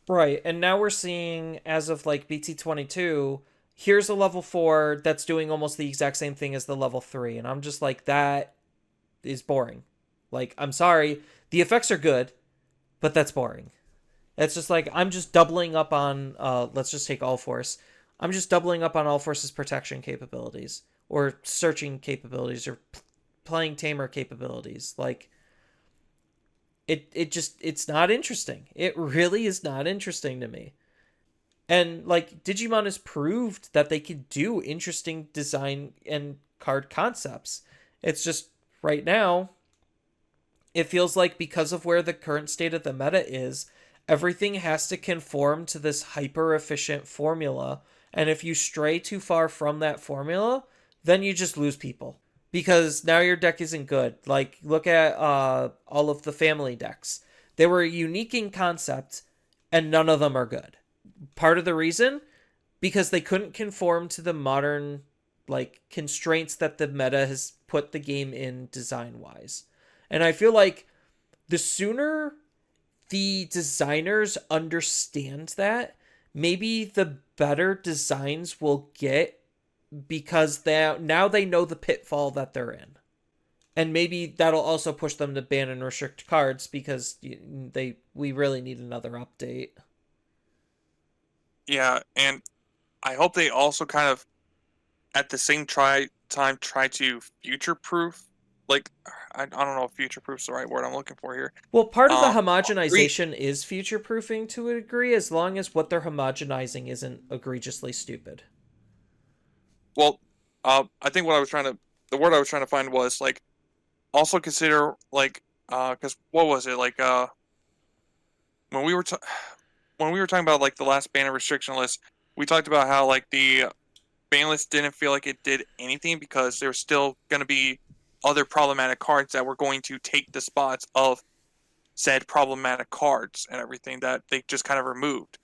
Right. And now we're seeing as of like BT22, here's a level 4 that's doing almost the exact same thing as the level 3 and I'm just like that is boring. Like I'm sorry, the effects are good, but that's boring. It's just like I'm just doubling up on let's just take All Force. I'm just doubling up on All Force's protection capabilities or searching capabilities or playing tamer capabilities. Like it just it's not interesting. It really is not interesting to me. And like Digimon has proved that they can do interesting design and card concepts. It's just right now it feels like because of where the current state of the meta is, everything has to conform to this hyper efficient formula. And if you stray too far from that formula, then you just lose people. Because now your deck isn't good. Like, look at all of the family decks. They were unique in concept, and none of them are good. Part of the reason? Because they couldn't conform to the modern like constraints that the meta has put the game in design wise. And I feel like The sooner the designers understand that, maybe the better designs will get, because now they know the pitfall that they're in. And maybe that'll also push them to ban and restrict cards, because we really need another update. Yeah, and I hope they also kind of at the same time try to future proof. Like I don't know if future proof's the right word I'm looking for here. Well, part of the Um, re- homogenization is future proofing to a degree, as long as what they're homogenizing isn't egregiously stupid. well, I think the word I was trying to find was like also consider like because what was it like when we were when we were talking about like the last ban and restriction list, we talked about how like the ban list didn't feel like it did anything because there's still going to be other problematic cards that were going to take the spots of said problematic cards and everything that they just kind of removed.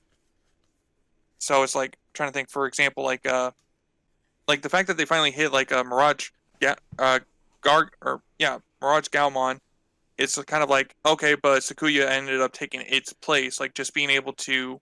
So it's like trying to think, for example, like the fact that they finally hit like a Mirage, yeah, Mirage Galmon. It's kind of like okay, but Sakuya ended up taking its place, like just being able to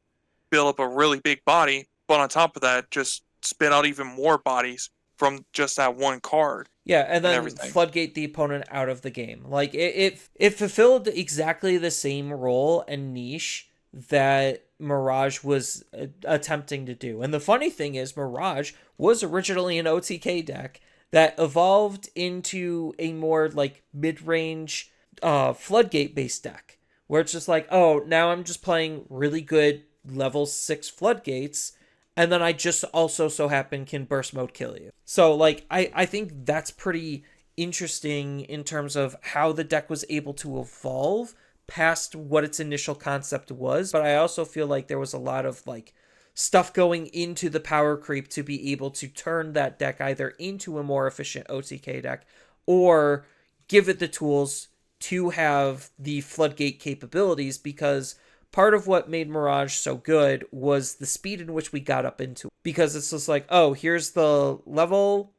build up a really big body, but on top of that, just spit out even more bodies from just that one card Yeah, and and then everything. floodgate the opponent out of the game. Like it fulfilled exactly the same role and niche that Mirage was attempting to do. And the funny thing is, Mirage was originally an OTK deck that evolved into a more like mid-range floodgate based deck, where it's just like, oh, now I'm just playing really good level 6 floodgates, and then I just also so happen can burst mode kill you. So like I think that's pretty interesting in terms of how the deck was able to evolve past what its initial concept was. But I also feel like there was a lot of like stuff going into the power creep to be able to turn that deck either into a more efficient OTK deck, or give it the tools to have the floodgate capabilities, because part of what made Mirage so good was the speed in which we got up into it. Because it's just like, oh, here's the level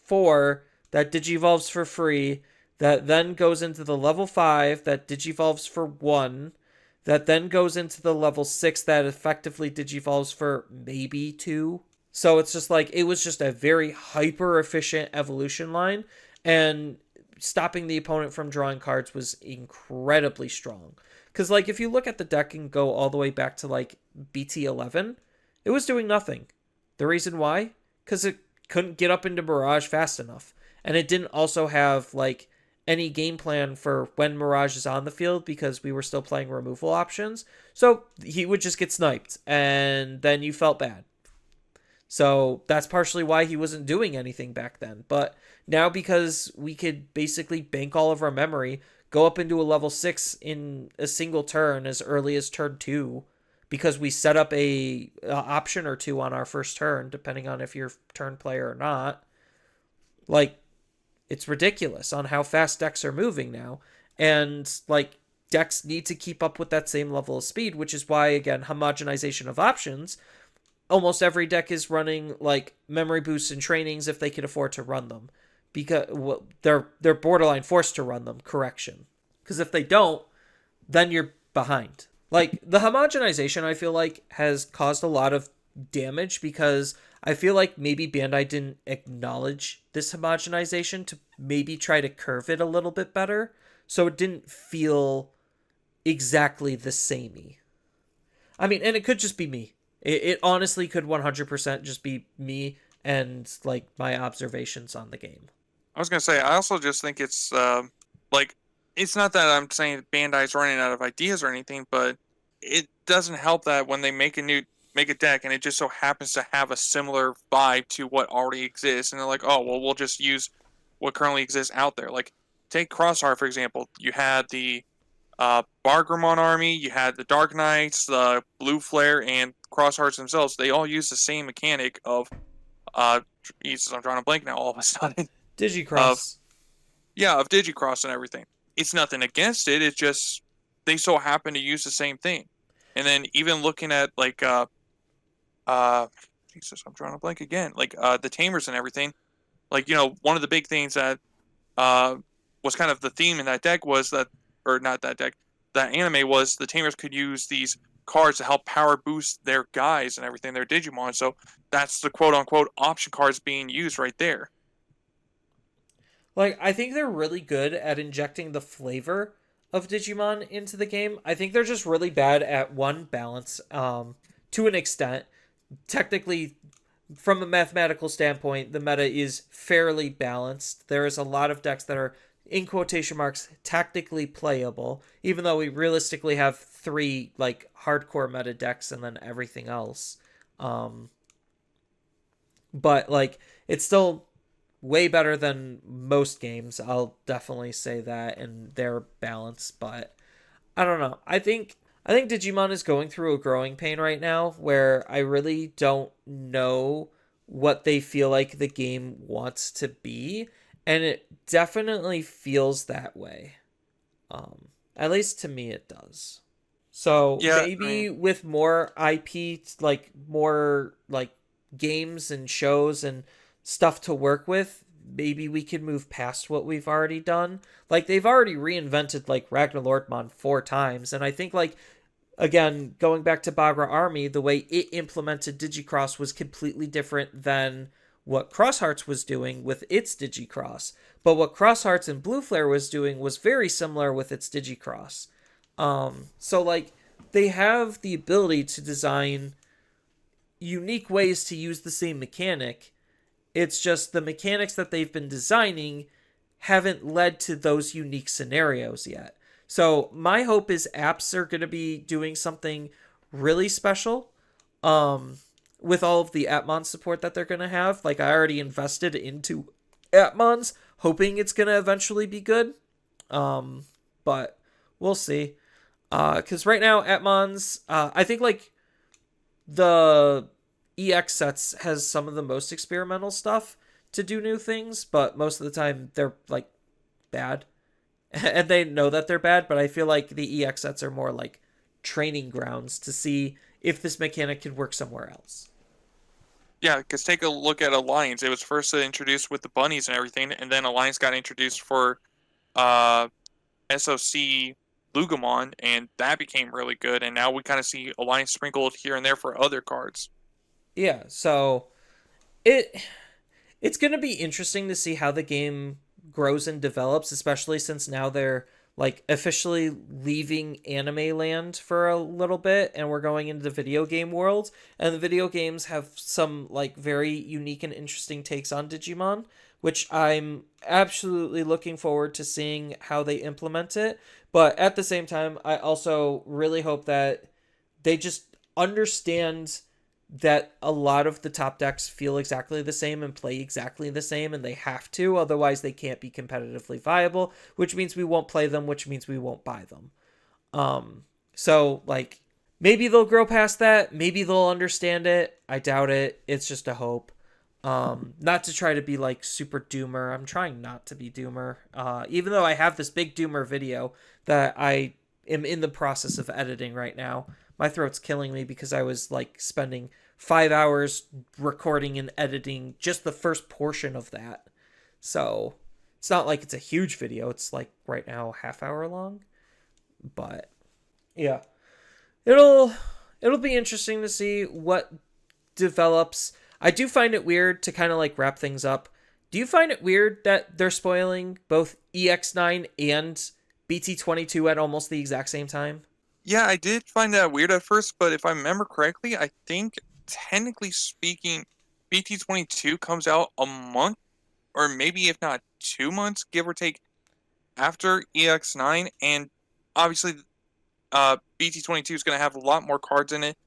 4 that digivolves for free, that then goes into the level 5 that digivolves for 1, that then goes into the level 6 that effectively digivolves for maybe 2. So it's just like, it was just a very hyper efficient evolution line, and stopping the opponent from drawing cards was incredibly strong. Because, like, if you look at the deck and go all the way back to, like, BT11, it was doing nothing. The reason why? Because it couldn't get up into Mirage fast enough. And it didn't also have, like, any game plan for when Mirage is on the field, because we were still playing removal options. So he would just get sniped, and then you felt bad. So that's partially why he wasn't doing anything back then. But now, because we could basically bank all of our memory, go up into a level 6 in a single turn as early as turn 2, because we set up a option or two on our first turn, depending on if you're turn player or not. Like, it's ridiculous on how fast decks are moving now. And, like, decks need to keep up with that same level of speed, which is why, again, homogenization of options, almost every deck is running like memory boosts and trainings if they can afford to run them, because well, they're borderline forced to run them. Correction, because if they don't, then you're behind. Like, the homogenization, I feel like, has caused a lot of damage, because I feel like maybe Bandai didn't acknowledge this homogenization to maybe try to curve it a little bit better, so it didn't feel exactly the samey. I mean, and it could just be me. It honestly could 100% just be me and like my observations on the game. I was gonna say, I also just think it's like it's not that I'm saying Bandai's running out of ideas or anything, but it doesn't help that when they make a deck and it just so happens to have a similar vibe to what already exists, and they're like, oh well, we'll just use what currently exists out there. Like take Crossheart for example. You had the Bargramon army, you had the Dark Knights, the Blue Flare, and Crosshearts themselves. They all use the same mechanic of Jesus, I'm drawing a blank now all of a sudden of Digicross. of Digicross and everything. It's nothing against it. It's just they so happen to use the same thing. And then even looking at like uh Jesus, I'm drawing a blank again. Like the Tamers and everything. Like, one of the big things that uh was kind of the theme in that deck was that or not that deck, that anime was the tamers could use these cards to help power boost their guys and everything, their Digimon. So that's the quote unquote option cards being used right there. Like, I think they're really good at injecting the flavor of Digimon into the game. I think they're just really bad at one balance, to an extent. Technically, from a mathematical standpoint, the meta is fairly balanced. There is a lot of decks that are, in quotation marks, tactically playable, even though we realistically have three like hardcore meta decks and then everything else. Um, but like it's still way better than most games. I'll definitely say that, and their balance. But I don't know. I think Digimon is going through a growing pain right now where I really don't know what they feel like the game wants to be, and it definitely feels that way. At least to me it does. So Yeah, I maybe mean, with more IP, like more like games and shows and stuff to work with, maybe we could move past what we've already done. Like they've already reinvented like Ragnar Lordmon 4 times, and I think like again going back to Bagra Army, the way it implemented Digicross was completely different than what Crosshearts was doing with its Digicross. But what Crosshearts and Blue Flare was doing was very similar with its Digicross. So like they have the ability to design unique ways to use the same mechanic. It's just the mechanics that they've been designing haven't led to those unique scenarios yet. So my hope is apps are going to be doing something really special um, with all of the Atmon support that they're going to have. Like I already invested into Atmons, hoping it's going to eventually be good. Um, but we'll see. Because right now Atmons, I think like the EX sets has some of the most experimental stuff to do new things, but most of the time they're like bad. And they know that they're bad, but I feel like the EX sets are more like training grounds to see if this mechanic can work somewhere else. yeah, because take a look at Alliance. It was first introduced with the bunnies and everything, and then Alliance got introduced for uh SOC Lugamon, and that became really good. And now we kind of see Alliance sprinkled here and there for other cards. Yeah, so it it's going to be interesting to see how the game grows and develops, especially since now they're like officially leaving anime land for a little bit and we're going into the video game world, and the video games have some like very unique and interesting takes on Digimon, which I'm absolutely looking forward to seeing how they implement it. But at the same time, I also really hope that they just understand that a lot of the top decks feel exactly the same and play exactly the same, and they have to, otherwise they can't be competitively viable, which means we won't play them, which means we won't buy them. So like maybe they'll grow past that, maybe they'll understand it. I doubt it. It's just a hope. Not to try to be like super doomer. I'm trying not to be doomer. Even though I have this big doomer video that I am in the process of editing right now. My throat's killing me because I was like spending 5 hours recording and editing just the first portion of that. So it's not like it's a huge video. It's like right now half hour long. But yeah, it'll it'll be interesting to see what develops. I do find it weird to kind of like wrap things up. Do you find it weird that they're spoiling both EX9 and BT22 at almost the exact same time? Yeah, I did find that weird at first, but if I remember correctly, I think technically speaking, BT22 comes out a month or maybe if not 2 months, give or take, after EX9, and obviously, BT22 is going to have a lot more cards in it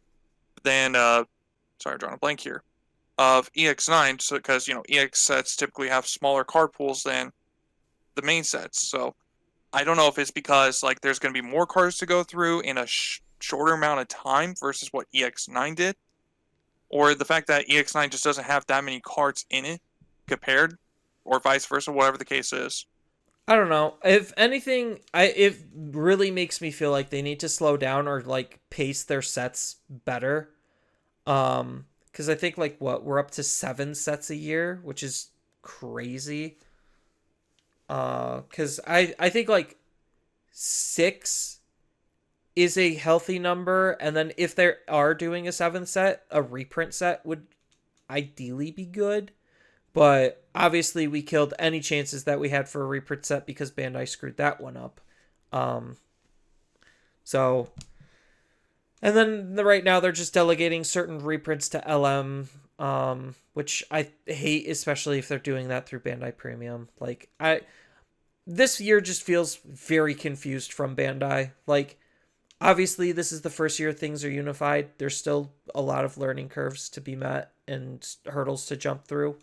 than sorry, I'm drawing a blank here of EX9, so because EX sets typically have smaller card pools than the main sets, so I don't know if it's because like there's going to be more cards to go through in a shorter amount of time versus what EX9 did, or the fact that EX9 just doesn't have that many cards in it compared, or vice versa, whatever the case is. I don't know. If anything, it really makes me feel like they need to slow down or like pace their sets better. Because I think like what we're up to 7 sets a year, which is crazy. Because I think like 6 is a healthy number, and then if they are doing a 7th set, a reprint set would ideally be good. But obviously, we killed any chances that we had for a reprint set because Bandai screwed that one up. Um, so, and then right now they're just delegating certain reprints to LM, which I hate, especially if they're doing that through Bandai Premium. This year just feels very confused from Bandai. Like, obviously, this is the first year things are unified. There's still a lot of learning curves to be met and hurdles to jump through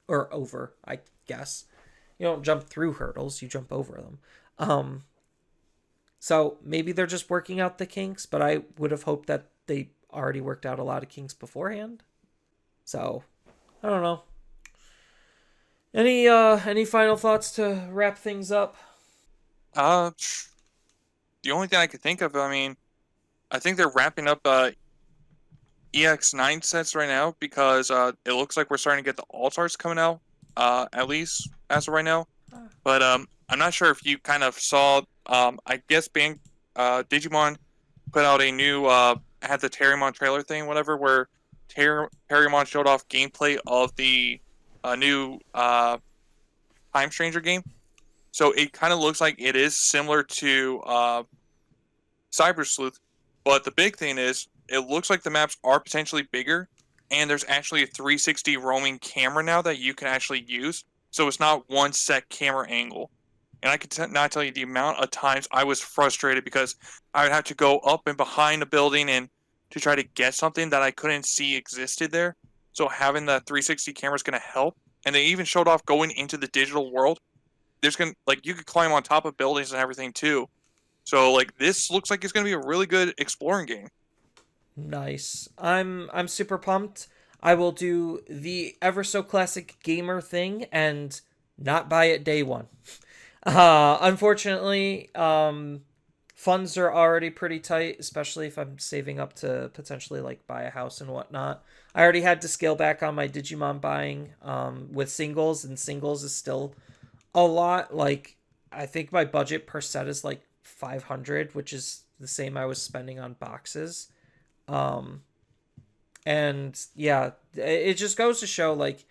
or over, I guess. You don't jump through hurdles, you jump over them. Um, so maybe they're just working out the kinks, but I would have hoped that they already worked out a lot of kinks beforehand. So I don't know. Any final thoughts to wrap things up? Uh, the only thing I could think of, I mean, I think they're wrapping up EX9 sets right now because it looks like we're starting to get the All-Stars coming out, at least as of right now. But I'm not sure if you kind of saw, I guess Digimon put out a new had the Terriermon trailer thing, whatever, where Terriermon showed off gameplay of the new Time Stranger game. So it kind of looks like it is similar to Cyber Sleuth, but the big thing is it looks like the maps are potentially bigger, and there's actually a 360 roaming camera now that you can actually use. So it's not one set camera angle. And I can not tell you the amount of times I was frustrated because I would have to go up and behind a building and to try to get something that I couldn't see existed there. So having the 360 camera is going to help. And they even showed off going into the digital world. There's going to, like, you could climb on top of buildings and everything too. So like this looks like it's going to be a really good exploring game. Nice. I'm super pumped. I will do the ever so classic gamer thing and not buy it day one. Unfortunately, funds are already pretty tight, especially if I'm saving up to potentially like buy a house and whatnot. I already had to scale back on my Digimon buying with singles, and singles is still a lot. Like, I think my budget per set is like 500, which is the same I was spending on boxes. Um, and yeah, it just goes to show like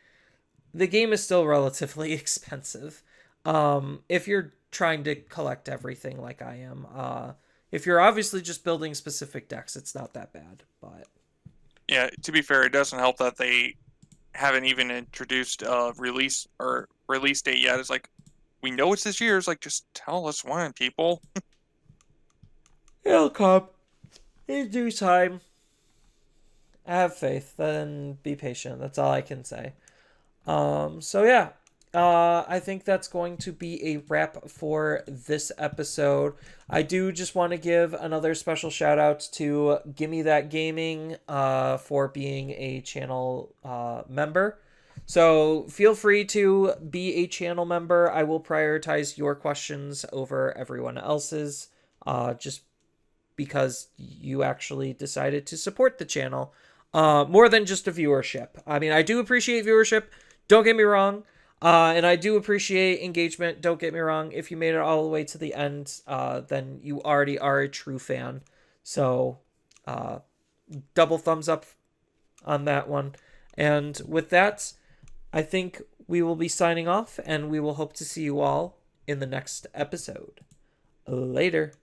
the game is still relatively expensive. If you're trying to collect everything like I am, if you're obviously just building specific decks, it's not that bad. But Yeah, to be fair, it doesn't help that they haven't even introduced release date yet. It's like we know it's this year. It's like just tell us when, people. it'll come in due time. Have faith and be patient. That's all I can say. So yeah, I think that's going to be a wrap for this episode. I do just want to give another special shout out to Gimme That Gaming for being a channel member. So feel free to be a channel member. I will prioritize your questions over everyone else's, just because you actually decided to support the channel more than just a viewership. I mean, I do appreciate viewership. Don't get me wrong. And I do appreciate engagement. Don't get me wrong. If you made it all the way to the end, then you already are a true fan. So, double thumbs up on that one. And with that, I think we will be signing off, and we will hope to see you all in the next episode. Later.